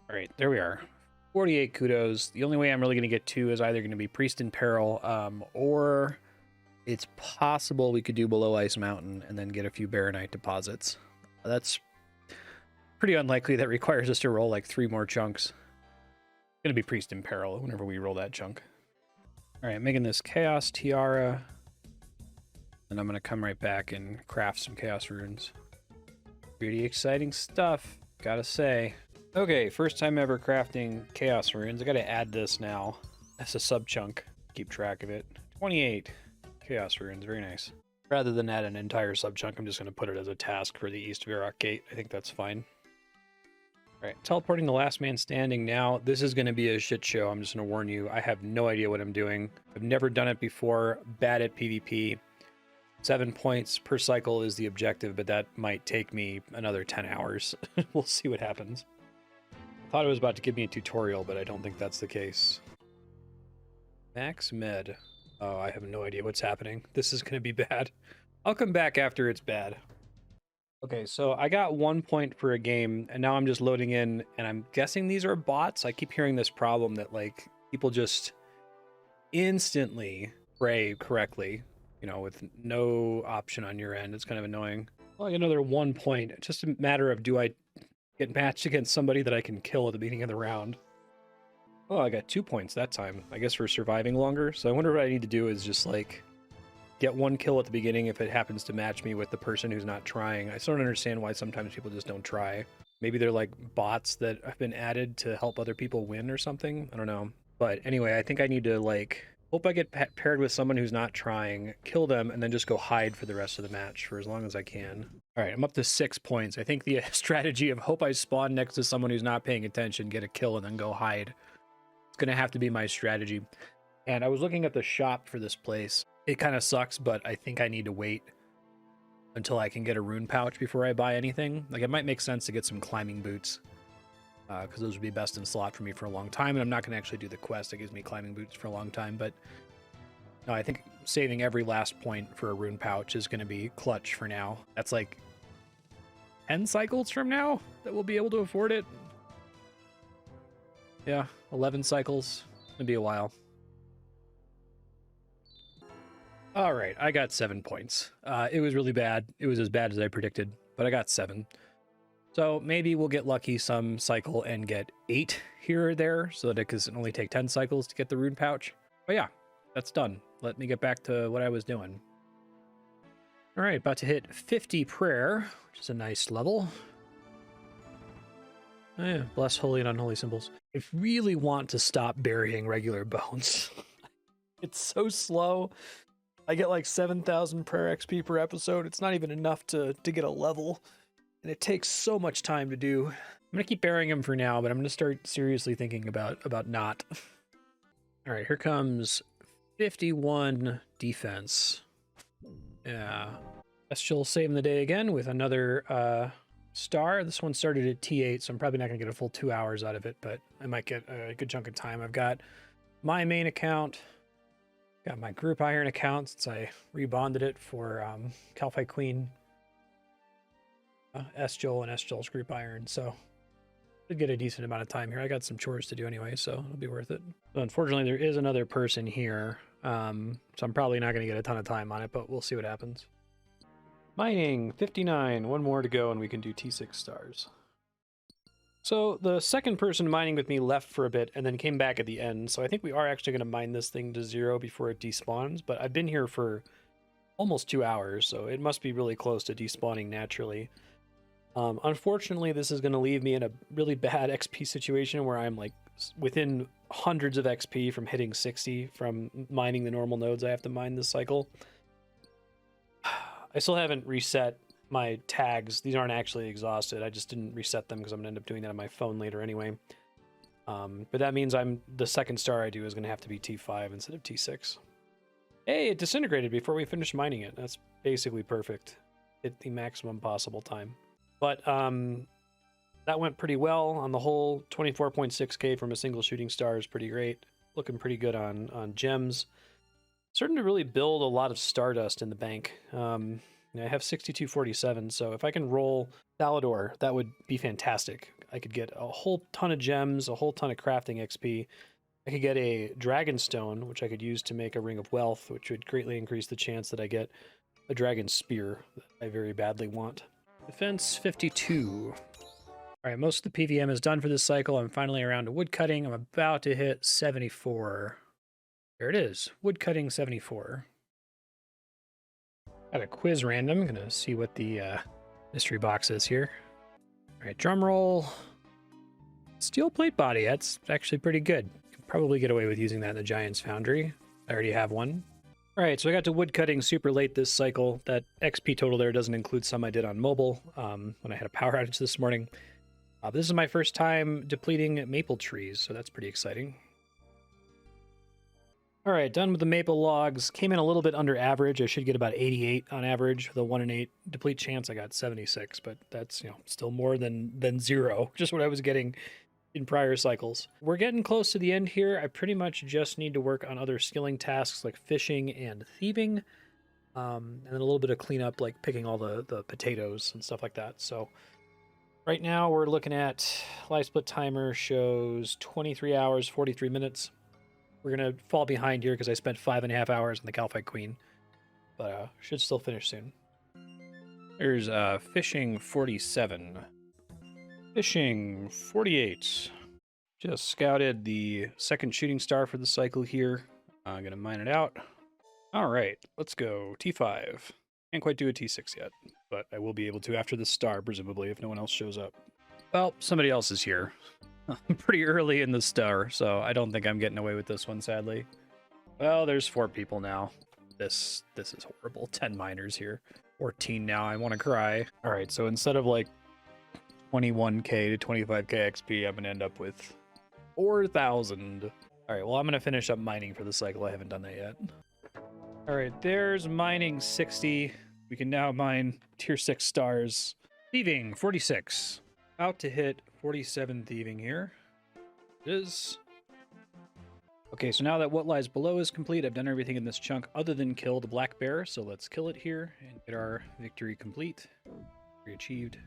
All right, there we are. 48 kudos. The only way I'm really going to get 2 is either going to be Priest in Peril, or it's possible we could do Below Ice Mountain and then get a few Baronite deposits. That's pretty unlikely. That requires us to roll like 3 more chunks. It's going to be Priest in Peril whenever we roll that chunk. All right, making this Chaos Tiara. And I'm going to come right back and craft some Chaos Runes. Pretty exciting stuff, gotta say. Okay, first time ever crafting Chaos Runes. I gotta add this now as a sub-chunk. Keep track of it. 28 Chaos Runes, very nice. Rather than add an entire sub-chunk, I'm just gonna put it as a task for the East Varrock Gate. I think that's fine. Alright, teleporting the Last Man Standing now. This is gonna be a shit show, I'm just gonna warn you. I have no idea what I'm doing. I've never done it before. Bad at PvP. 7 points per cycle is the objective, but that might take me another 10 hours. We'll see what happens. I thought it was about to give me a tutorial, but I don't think that's the case. Max Med. Oh, I have no idea what's happening. This is going to be bad. I'll come back after it's bad. Okay, so I got 1 point for a game, and now I'm just loading in, and I'm guessing these are bots. I keep hearing this problem that, like, people just instantly pray correctly, you know, with no option on your end. It's kind of annoying. Well, I get another 1 point. It's just a matter of, do I get matched against somebody that I can kill at the beginning of the round? Oh, I got 2 points that time, I guess, for surviving longer. So I wonder what I need to do is just, like, get 1 kill at the beginning if it happens to match me with the person who's not trying. I still don't understand why sometimes people just don't try. Maybe they're, like, bots that have been added to help other people win or something. I don't know. But anyway, I think I need to, like, hope I get paired with someone who's not trying, kill them, and then just go hide for the rest of the match for as long as I can. All right, I'm up to 6 points. I think the strategy of hope I spawn next to someone who's not paying attention, get a kill, and then go hide. It's going to have to be my strategy. And I was looking at the shop for this place. It kind of sucks, but I think I need to wait until I can get a rune pouch before I buy anything. Like, it might make sense to get some climbing boots, because those would be best in slot for me for a long time, and I'm not going to actually do the quest that gives me climbing boots for a long time, but no, I think saving every last point for a rune pouch is going to be clutch for now. That's like 10 cycles from now that we'll be able to afford it. Yeah, 11 cycles. It'll be a while. All right, I got 7 points. It was really bad. It was as bad as I predicted, but I got 7. So maybe we'll get lucky some cycle and get 8 here or there so that it can only take 10 cycles to get the rune pouch. But yeah, that's done. Let me get back to what I was doing. All right, about to hit 50 prayer, which is a nice level. Oh yeah, bless holy and unholy symbols. I really want to stop burying regular bones. It's so slow. I get like 7,000 prayer XP per episode. It's not even enough to get a level. And it takes so much time to do. I'm going to keep burying them for now, but I'm going to start seriously thinking about not. All right, here comes 51 defense. Yeah. Celestial saving the day again with another star. This one started at T8, so I'm probably not going to get a full 2 hours out of it, but I might get a good chunk of time. I've got my main account, got my group iron account since I rebonded it for Kalphite Queen, Esjol and Esjol's group iron, so should get a decent amount of time here. I got some chores to do anyway, so it'll be worth it. So unfortunately, there is another person here, so I'm probably not going to get a ton of time on it, but we'll see what happens. Mining, 59. One more to go and we can do T6 stars. So the second person mining with me left for a bit and then came back at the end, so I think we are actually going to mine this thing to 0 before it despawns, but I've been here for almost 2 hours, so it must be really close to despawning naturally. Unfortunately, this is going to leave me in a really bad XP situation where I'm like within hundreds of XP from hitting 60 from mining the normal nodes I have to mine this cycle. I still haven't reset my tags. These aren't actually exhausted. I just didn't reset them because I'm going to end up doing that on my phone later anyway. But that means the second star I do is going to have to be T5 instead of T6. Hey, it disintegrated before we finished mining it. That's basically perfect. Hit the maximum possible time. But that went pretty well on the whole. 24.6k from a single shooting star is pretty great. Looking pretty good on gems. Starting to really build a lot of stardust in the bank. I have 6247, so if I can roll Thalador, that would be fantastic. I could get a whole ton of gems, a whole ton of crafting XP. I could get a dragon stone, which I could use to make a ring of wealth, which would greatly increase the chance that I get a dragon spear that I very badly want. Defense 52. All right, most of the PVM is done for this cycle. I'm finally around to woodcutting. I'm about to hit 74. There it is, woodcutting 74. Got a quiz random. Gonna see what the mystery box is here. All right, drum roll. Steel plate body. That's actually pretty good. Could probably get away with using that in the Giant's Foundry. I already have one. All right, so I got to woodcutting super late this cycle. That XP total there doesn't include some I did on mobile when I had a power outage this morning. This is my first time depleting maple trees, so that's pretty exciting. All right, done with the maple logs. Came in a little bit under average. I should get about 88 on average with a 1 in 8 deplete chance. I got 76, but that's still more than 0, just what I was getting in prior cycles. We're getting close to the end here. I pretty much just need to work on other skilling tasks like fishing and thieving, and then a little bit of cleanup like picking all the potatoes and stuff like that. So right now we're looking at live split timer shows 23 hours, 43 minutes. We're going to fall behind here because I spent 5.5 hours on the Kalphite Queen, but should still finish soon. There's fishing 47. Fishing 48. Just scouted the second shooting star for the cycle here. I'm going to mine it out. All right, let's go. T5. Can't quite do a T6 yet, but I will be able to after the star, presumably, if no one else shows up. Well, somebody else is here. I'm pretty early in the star, so I don't think I'm getting away with this one, sadly. Well, there's 4 people now. This is horrible. 10 miners here. 14 now. I want to cry. All right, so instead of like 21k to 25k XP, I'm going to end up with 4,000. All right, well, I'm going to finish up mining for the cycle. I haven't done that yet. All right, there's mining 60. We can now mine tier 6 stars. Thieving 46. About to hit 47 thieving here. It is. Okay, so now that what lies below is complete, I've done everything in this chunk other than kill the black bear. So let's kill it here and get our victory complete. Victory achieved.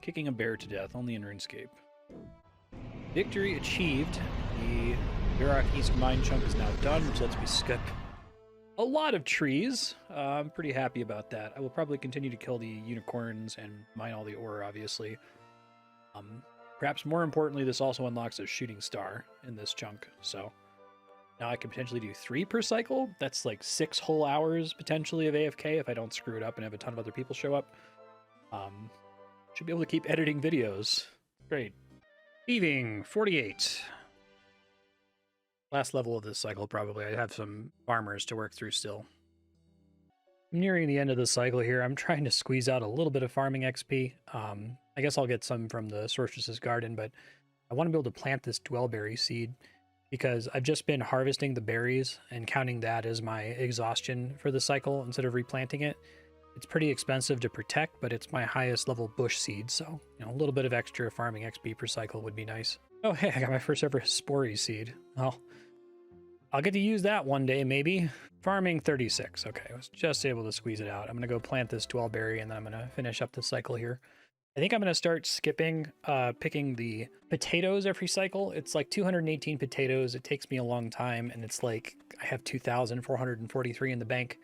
kicking a bear to death, only in RuneScape. Victory achieved. The Varrock East Mine chunk is now done, which lets me skip a lot of trees. I'm pretty happy about that. I will probably continue to kill the unicorns and mine all the ore, obviously. Perhaps more importantly, this also unlocks a shooting star in this chunk, so now I could potentially do 3 per cycle. That's like 6 whole hours potentially of AFK if I don't screw it up and have a ton of other people show up. Should be able to keep editing videos. Great. Thieving, 48. Last level of this cycle, probably. I have some farmers to work through still. I'm nearing the end of the cycle here. I'm trying to squeeze out a little bit of farming XP. I guess I'll get some from the Sorceress's Garden, but I want to be able to plant this Dwellberry seed because I've just been harvesting the berries and counting that as my exhaustion for the cycle instead of replanting it. It's pretty expensive to protect, but it's my highest level bush seed, so a little bit of extra farming XP per cycle would be nice. Oh, hey, I got my first ever Spory seed. Well, I'll get to use that one day, maybe. Farming 36. Okay, I was just able to squeeze it out. I'm going to go plant this Dwellberry, and then I'm going to finish up the cycle here. I think I'm going to start skipping picking the potatoes every cycle. It's like 218 potatoes. It takes me a long time, and it's like I have 2,443 in the bank,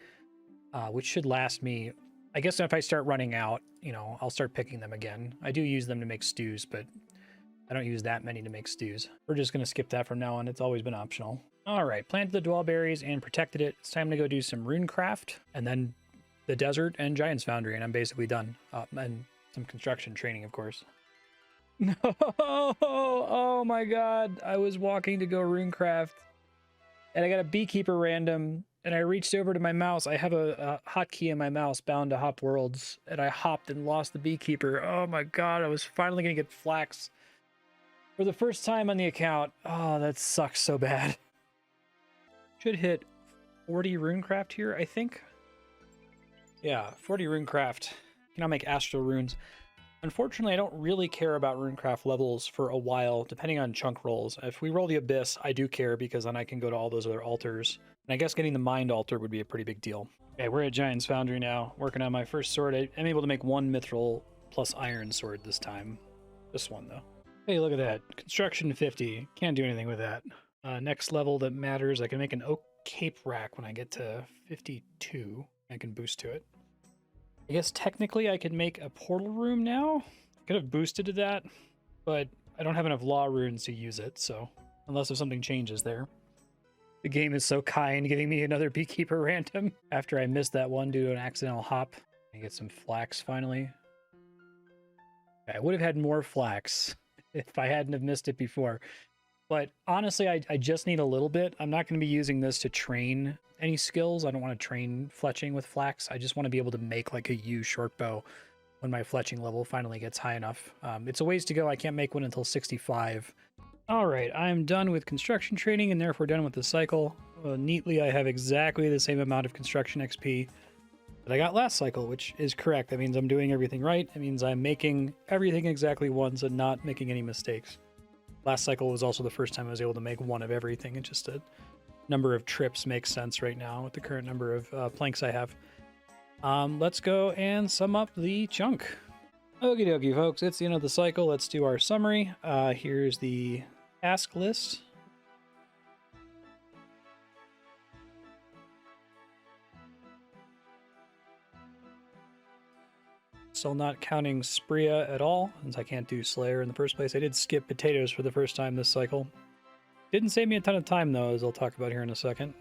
which should last me. I guess if I start running out, I'll start picking them again. I do use them to make stews, but I don't use that many to make stews. We're just going to skip that from now on. It's always been optional. All right, planted the Dwellberries and protected it. It's time to go do some runecraft, and then the desert and Giant's Foundry, and I'm basically done. And some construction training, of course. No! Oh my god. I was walking to go runecraft, and I got a beekeeper random, and I reached over to my mouse. I have a hotkey in my mouse bound to Hop Worlds, and I hopped and lost the beekeeper. Oh my god, I was finally going to get flax for the first time on the account. Oh, that sucks so bad. Should hit 40 runecraft here, I think. Yeah, 40 runecraft. Can now make astral runes. Unfortunately, I don't really care about runecraft levels for a while, depending on chunk rolls. If we roll the Abyss, I do care because then I can go to all those other altars. And I guess getting the Mind Altar would be a pretty big deal. Okay, we're at Giant's Foundry now, working on my first sword. I'm able to make 1 Mithril plus Iron sword this time. This one, though. Hey, look at that. Construction 50. Can't do anything with that. Next level that matters, I can make an Oak Cape Rack when I get to 52. I can boost to it. I guess technically I could make a portal room now. I could have boosted to that, but I don't have enough law runes to use it, so unless if something changes there. The game is so kind, giving me another beekeeper random after I missed that one due to an accidental hop. I get some flax finally. I would have had more flax if I hadn't have missed it before. But honestly, I just need a little bit. I'm not going to be using this to train any skills. I don't want to train fletching with flax. I just want to be able to make like a U short bow when my fletching level finally gets high enough. It's a ways to go. I can't make one until 65. All right, I'm done with construction training and therefore done with the cycle. Neatly, I have exactly the same amount of construction XP that I got last cycle, which is correct. That means I'm doing everything right. It means I'm making everything exactly once and not making any mistakes. Last cycle was also the first time I was able to make 1 of everything. It's just a number of trips makes sense right now with the current number of planks I have. Let's go and sum up the chunk. Okie dokie, folks. It's the end of the cycle. Let's do our summary. Here's the task list. Still not counting Spria at all, since I can't do Slayer in the first place. I did skip potatoes for the first time this cycle. Didn't save me a ton of time, though, as I'll talk about here in a second.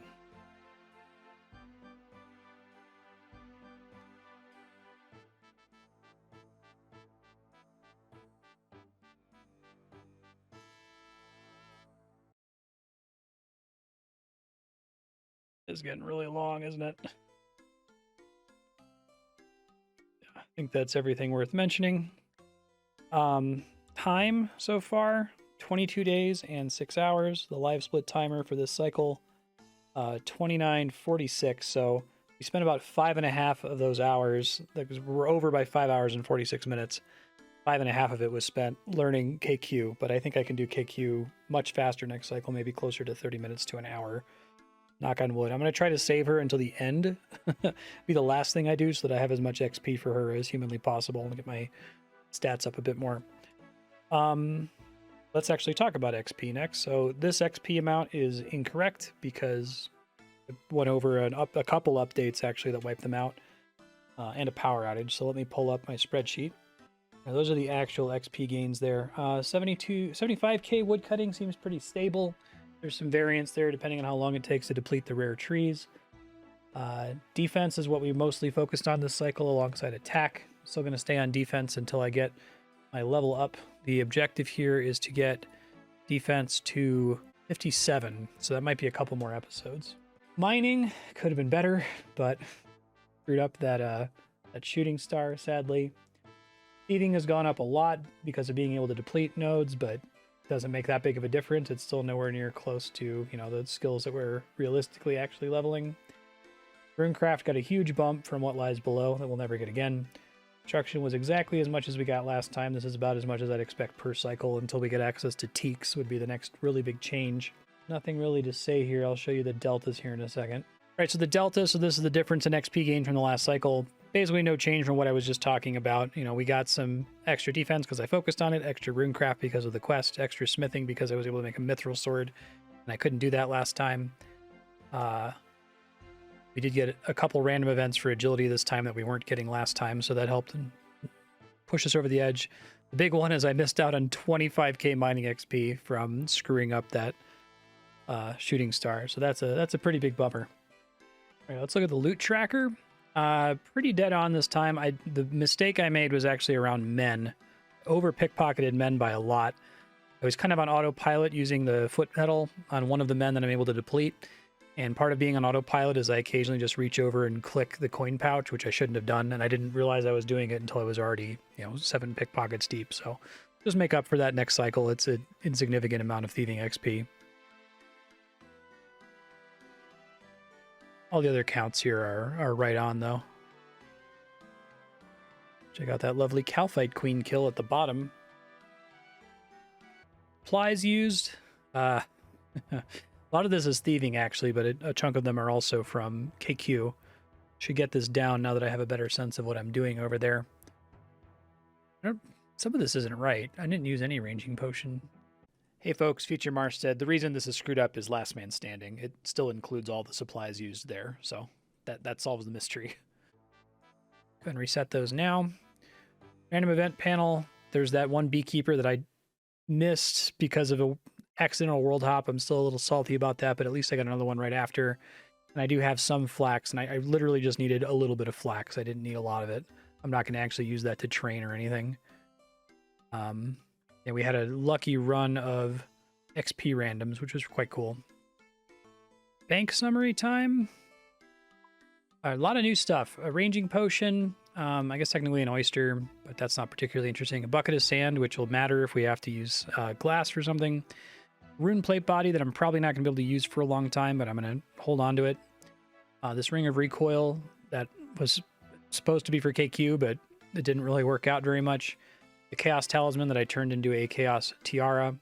It's getting really long, isn't it? I think that's everything worth mentioning. Time so far, 22 days and 6 hours. The live split timer for this cycle, 29:46. So we spent about 5.5 of those hours. We're over by 5 hours and 46 minutes. 5.5 of it was spent learning KQ, but I think I can do KQ much faster next cycle, maybe closer to 30 minutes to an hour. Knock on wood. I'm going to try to save her until the end. Be the last thing I do so that I have as much XP for her as humanly possible and get my stats up a bit more. Let's actually talk about XP next. So this XP amount is incorrect because it went over a couple updates actually that wiped them out, and a power outage. So let me pull up my spreadsheet. Now, those are the actual XP gains there. 75k wood cutting seems pretty stable. There's some variance there depending on how long it takes to deplete the rare trees. Defense is what we mostly focused on this cycle alongside attack. Still going to stay on defense until I get my level up. The objective here is to get defense to 57, so that might be a couple more episodes. Mining could have been better, but screwed up that shooting star, sadly. Thieving has gone up a lot because of being able to deplete nodes, but doesn't make that big of a difference. It's still nowhere near close to, you know, the skills that we're realistically actually leveling. Runecraft got a huge bump from what lies below that we'll never get again. Construction was exactly as much as we got last time. This is about as much as I'd expect per cycle until we get access to Teaks would be the next really big change. Nothing really to say here. I'll show you the deltas here in a second. All right, so the delta, so this is the difference in XP gain from the last cycle. Basically no change from what I was just talking about. You know, we got some extra defense because I focused on it, extra runecraft because of the quest, extra smithing because I was able to make a mithril sword, and I couldn't do that last time. We did get a couple random events for agility this time that we weren't getting last time, so that helped and push us over the edge. The big one is I missed out on 25k mining XP from screwing up that shooting star, so that's a pretty big bummer. All right, let's look at the loot tracker. Pretty dead on this time. The mistake I made was actually around men. Over pickpocketed men by a lot. I was kind of on autopilot using the foot pedal on one of the men that I'm able to deplete. And part of being on autopilot is I occasionally just reach over and click the coin pouch, which I shouldn't have done. And I didn't realize I was doing it until I was already, 7 pickpockets deep. So just make up for that next cycle. It's an insignificant amount of thieving XP. All the other counts here are right on, though. Check out that lovely Kalphite Queen kill at the bottom. Supplies used. A lot of this is thieving, actually, but a chunk of them are also from KQ. Should get this down now that I have a better sense of what I'm doing over there. Some of this isn't right. I didn't use any ranging potion. Hey folks, Future Marsh said, the reason this is screwed up is last man standing. It still includes all the supplies used there, so that solves the mystery. Go ahead and reset those now. Random event panel. There's that one beekeeper that I missed because of a accidental world hop. I'm still a little salty about that, but at least I got another one right after. And I do have some flax, and I literally just needed a little bit of flax. I didn't need a lot of it. I'm not going to actually use that to train or anything. Yeah, we had a lucky run of XP randoms, which was quite cool. Bank summary time. A lot of new stuff. A ranging potion. I guess technically an oyster, but that's not particularly interesting. A bucket of sand, which will matter if we have to use glass for something. Rune plate body that I'm probably not going to be able to use for a long time, but I'm going to hold on to it. This ring of recoil that was supposed to be for KQ, but it didn't really work out very much. The chaos talisman that I turned into a chaos tiara.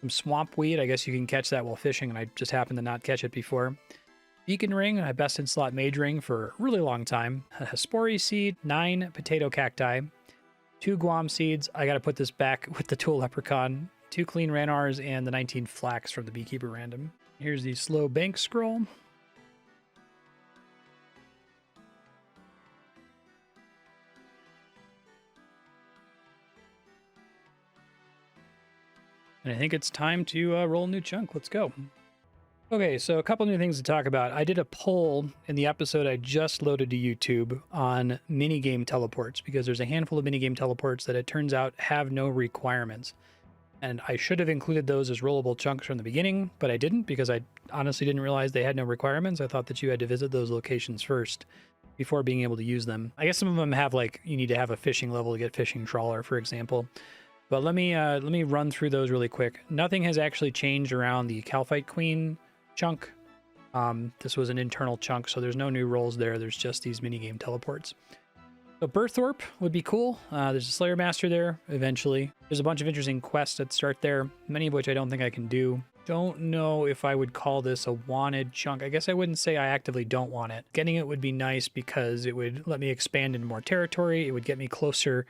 Some swamp weed. I guess you can catch that while fishing, and I just happened to not catch it before. Beacon ring, a best in slot mage ring for a really long time. A Hespori seed, 9 potato cacti, 2 guam seeds. I got to put this back with the tool leprechaun. 2 clean ranars and the 19 flax from the beekeeper random. Here's the slow bank scroll. And I think it's time to roll a new chunk. Let's go. Okay, so a couple new things to talk about. I did a poll in the episode I just loaded to YouTube on minigame teleports, because there's a handful of minigame teleports that it turns out have no requirements. And I should have included those as rollable chunks from the beginning, but I didn't, because I honestly didn't realize they had no requirements. I thought that you had to visit those locations first before being able to use them. I guess some of them have, like, you need to have a fishing level to get fishing trawler, for example. But let me run through those really quick. Nothing has actually changed around the Kalphite Queen chunk. This was an internal chunk, so there's no new rolls there. There's just these minigame teleports. So Burthorpe would be cool. There's a Slayer Master there eventually. There's a bunch of interesting quests that start there, many of which I don't think I can do. Don't know if I would call this a wanted chunk. I guess I wouldn't say I actively don't want it. Getting it would be nice because it would let me expand into more territory. It would get me closer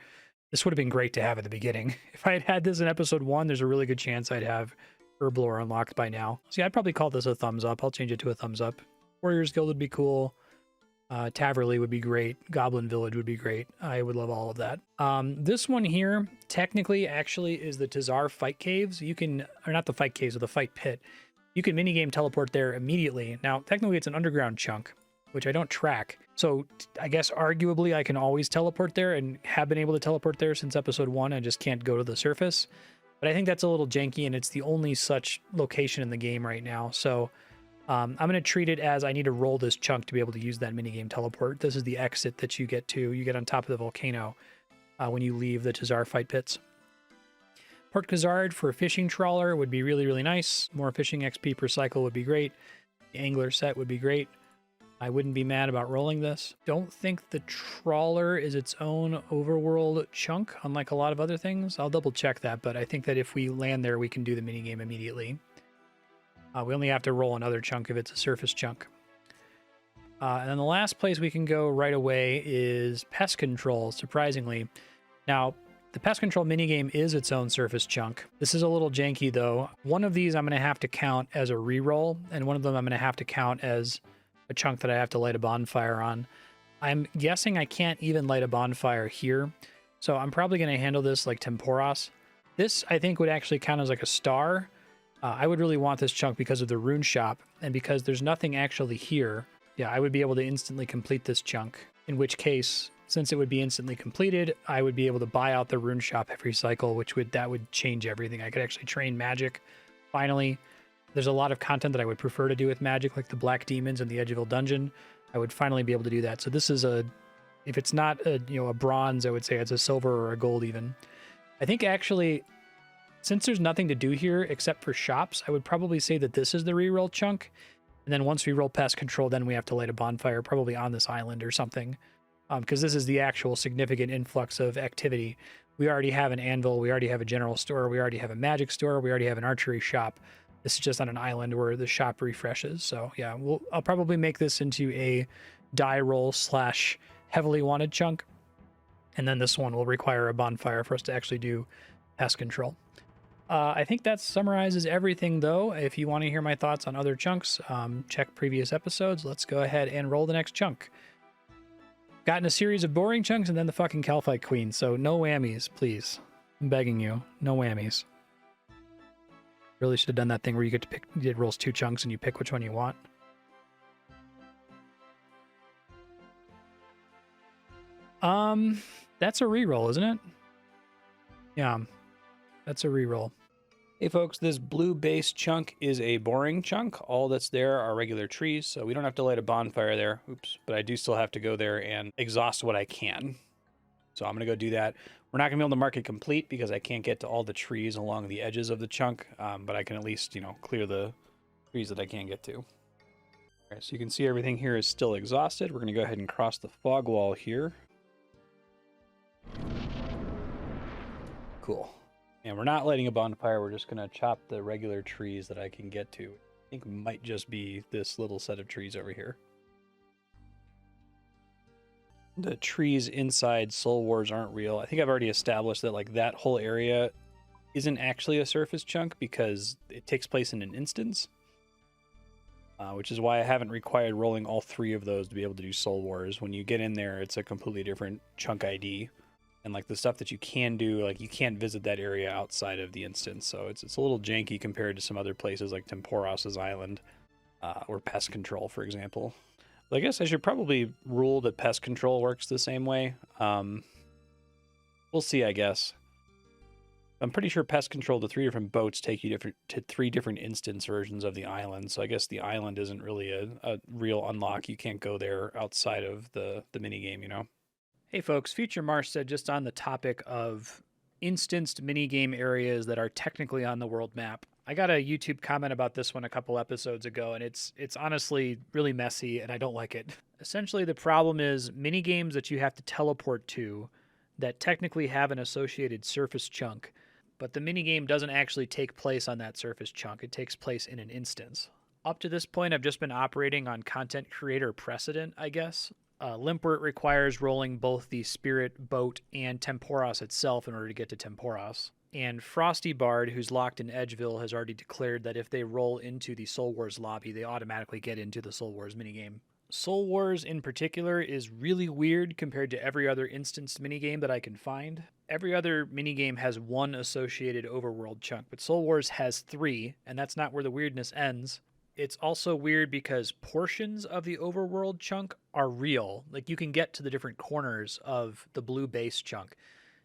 This would have been great to have at the beginning. If I had had this in episode 1, there's a really good chance I'd have Herblore unlocked by now. See, I'd probably call this a thumbs up. I'll change it to a thumbs up. Warriors Guild would be cool. Taverley would be great. Goblin Village would be great. I would love all of that. This one here, technically, actually, is the Tazar Fight Caves. You can, or not the Fight Caves, or the Fight Pit. You can minigame teleport there immediately. Now, technically, it's an underground chunk, which I don't track. So I guess arguably I can always teleport there and have been able to teleport there since episode 1. I just can't go to the surface. But I think that's a little janky, and it's the only such location in the game right now. So I'm going to treat it as I need to roll this chunk to be able to use that minigame teleport. This is the exit that you get to. You get on top of the volcano when you leave the Tazar Fight Pits. Port Khazard for a fishing trawler would be really, really nice. More fishing XP per cycle would be great. The angler set would be great. I wouldn't be mad about rolling this. Don't think the trawler is its own overworld chunk, unlike a lot of other things. I'll double check that, but I think that if we land there, we can do the minigame immediately. We only have to roll another chunk if it's a surface chunk. And then the last place we can go right away is Pest Control, surprisingly. Now, the Pest Control minigame is its own surface chunk. This is a little janky, though. One of these I'm going to have to count as a reroll, and one of them I'm going to have to count as a chunk that I have to light a bonfire on. I'm guessing I can't even light a bonfire here, so I'm probably going to handle this like Temporos. This, I think, would actually count as like a star. I would really want this chunk because of the rune shop, and because there's nothing actually here. Yeah, I would be able to instantly complete this chunk, in which case, since it would be instantly completed, I would be able to buy out the rune shop every cycle, that would change everything. I could actually train magic. Finally, there's a lot of content that I would prefer to do with magic, like the Black Demons and the Edgeville Dungeon. I would finally be able to do that. So this is if it's not a bronze, I would say it's a silver or a gold even. I think actually, since there's nothing to do here except for shops, I would probably say that this is the reroll chunk. And then once we roll Pest Control, then we have to light a bonfire, probably on this island or something. Because this is the actual significant influx of activity. We already have an anvil, we already have a general store, we already have a magic store, we already have an archery shop. This is just on an island where the shop refreshes. So yeah, I'll probably make this into a die roll / heavily wanted chunk. And then this one will require a bonfire for us to actually do Pest Control. I think that summarizes everything, though. If you want to hear my thoughts on other chunks, check previous episodes. Let's go ahead and roll the next chunk. Gotten a series of boring chunks and then the fucking Kalphite Queen, so no whammies, please. I'm begging you, no whammies. Really should have done that thing where you get to pick, it rolls 2 chunks and you pick which one you want. That's a reroll, isn't it? Yeah, that's a reroll. Hey folks, this blue base chunk is a boring chunk. All that's there are regular trees, so we don't have to light a bonfire there. Oops, but I do still have to go there and exhaust what I can. So I'm gonna go do that. We're not gonna be able to mark it complete because I can't get to all the trees along the edges of the chunk, but I can at least, clear the trees that I can get to. All right, so you can see everything here is still exhausted. We're gonna go ahead and cross the fog wall here. Cool. And we're not lighting a bonfire, we're just gonna chop the regular trees that I can get to. I think might just be this little set of trees over here. The trees inside Soul Wars aren't real. I think I've already established that that whole area isn't actually a surface chunk because it takes place in an instance. Which is why I haven't required rolling all 3 of those to be able to do Soul Wars. When you get in there, it's a completely different chunk ID. And the stuff that you can do, you can't visit that area outside of the instance. So it's a little janky compared to some other places like Temporos' Island or Pest Control, for example. But I guess I should probably rule that Pest Control works the same way. We'll see, I guess. I'm pretty sure Pest Control, the 3 different boats take you to 3 different instance versions of the island. So I guess the island isn't really a real unlock. You can't go there outside of the minigame, Hey folks, Future Marsh said, just on the topic of instanced minigame areas that are technically on the world map. I got a YouTube comment about this one a couple episodes ago, and it's honestly really messy, and I don't like it. Essentially, the problem is minigames that you have to teleport to that technically have an associated surface chunk, but the minigame doesn't actually take place on that surface chunk. It takes place in an instance. Up to this point, I've just been operating on content creator precedent, I guess. Limpwort requires rolling both the Spirit Boat and Temporos itself in order to get to Temporos. And Frosty Bard, who's locked in Edgeville, has already declared that if they roll into the Soul Wars lobby, they automatically get into the Soul Wars minigame. Soul Wars in particular is really weird compared to every other instanced minigame that I can find. Every other minigame has one associated overworld chunk, but Soul Wars has 3, and that's not where the weirdness ends. It's also weird because portions of the overworld chunk are real. Like, you can get to the different corners of the blue base chunk.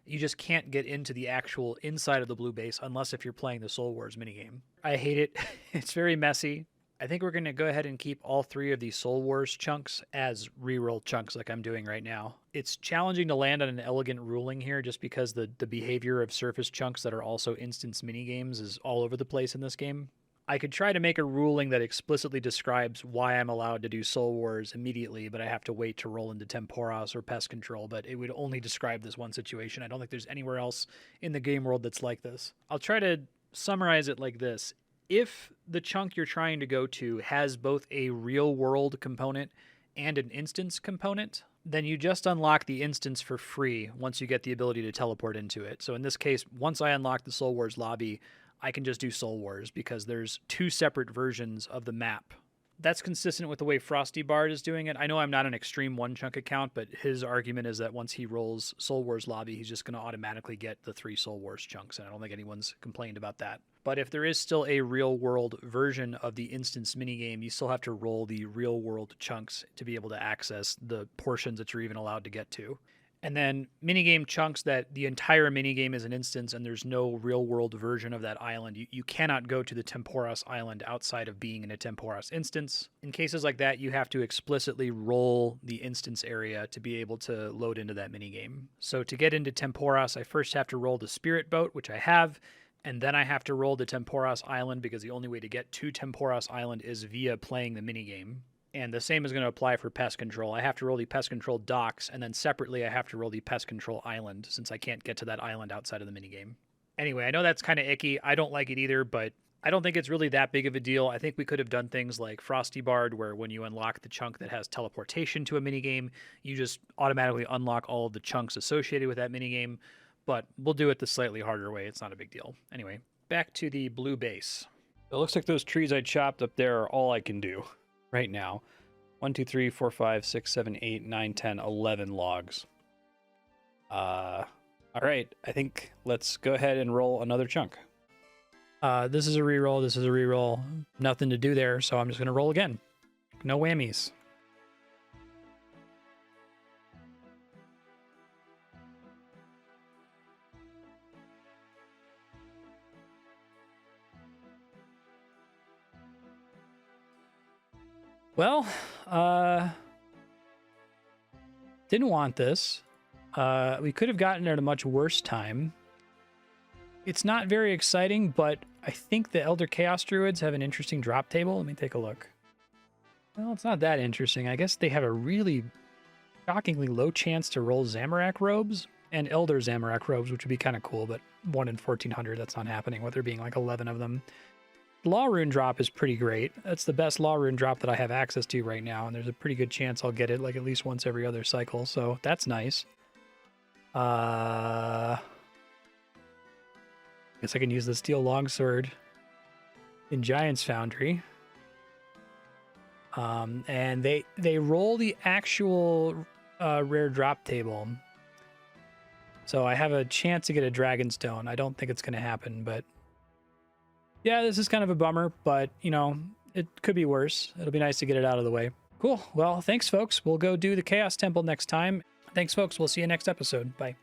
You just can't get into the actual inside of the blue base unless if you're playing the Soul Wars minigame. I hate it. It's very messy. I think we're going to go ahead and keep all 3 of these Soul Wars chunks as reroll chunks like I'm doing right now. It's challenging to land on an elegant ruling here just because the behavior of surface chunks that are also instance minigames is all over the place in this game. I could try to make a ruling that explicitly describes why I'm allowed to do Soul Wars immediately, but I have to wait to roll into Temporos or Pest Control, but it would only describe this one situation. I don't think there's anywhere else in the game world that's like this. I'll try to summarize it like this. If the chunk you're trying to go to has both a real-world component and an instance component, then you just unlock the instance for free once you get the ability to teleport into it. So in this case, once I unlock the Soul Wars lobby, I can just do Soul Wars because there's 2 separate versions of the map. That's consistent with the way Frosty Bard is doing it. I know I'm not an Extreme 1 chunk account, but his argument is that once he rolls Soul Wars lobby, he's just going to automatically get the 3 Soul Wars chunks, and I don't think anyone's complained about that. But if there is still a real-world version of the instance minigame, you still have to roll the real-world chunks to be able to access the portions that you're even allowed to get to. And then minigame chunks that the entire minigame is an instance and there's no real-world version of that island. You cannot go to the Temporos island outside of being in a Temporos instance. In cases like that, you have to explicitly roll the instance area to be able to load into that minigame. So to get into Temporos, I first have to roll the Spirit Boat, which I have, and then I have to roll the Temporos island because the only way to get to Temporos island is via playing the minigame. And the same is going to apply for Pest Control. I have to roll the Pest Control docks, and then separately I have to roll the Pest Control island, since I can't get to that island outside of the minigame. Anyway, I know that's kind of icky. I don't like it either, but I don't think it's really that big of a deal. I think we could have done things like Frosty Bard, where when you unlock the chunk that has teleportation to a minigame, you just automatically unlock all of the chunks associated with that minigame. But we'll do it the slightly harder way. It's not a big deal. Anyway, back to the blue base. It looks like those trees I chopped up there are all I can do right now. 1, 2, 3, 4, 5, 6, 7, 8, 9, 10, 11 logs. All right, I think let's go ahead and roll another chunk. This is a reroll, this is a reroll. Nothing to do there, so I'm just gonna roll again. No whammies. Well, didn't want this. We could have gotten it at a much worse time. It's not very exciting, but I think the Elder Chaos Druids have an interesting drop table. Let me take a look. Well, it's not that interesting. I guess they have a really shockingly low chance to roll Zamorak robes and Elder Zamorak robes, which would be kind of cool, but 1 in 1400, that's not happening with there being like 11 of them. Law Rune drop is pretty great. That's the best Law Rune drop that I have access to right now, and there's a pretty good chance I'll get it like at least once every other cycle, so that's nice. Guess I can use the Steel Longsword in Giant's Foundry. And they roll the actual rare drop table. So I have a chance to get a Dragonstone. I don't think it's going to happen, but yeah, this is kind of a bummer, but, you know, it could be worse. It'll be nice to get it out of the way. Cool. Well, thanks, folks. We'll go do the Chaos Temple next time. Thanks, folks. We'll see you next episode. Bye.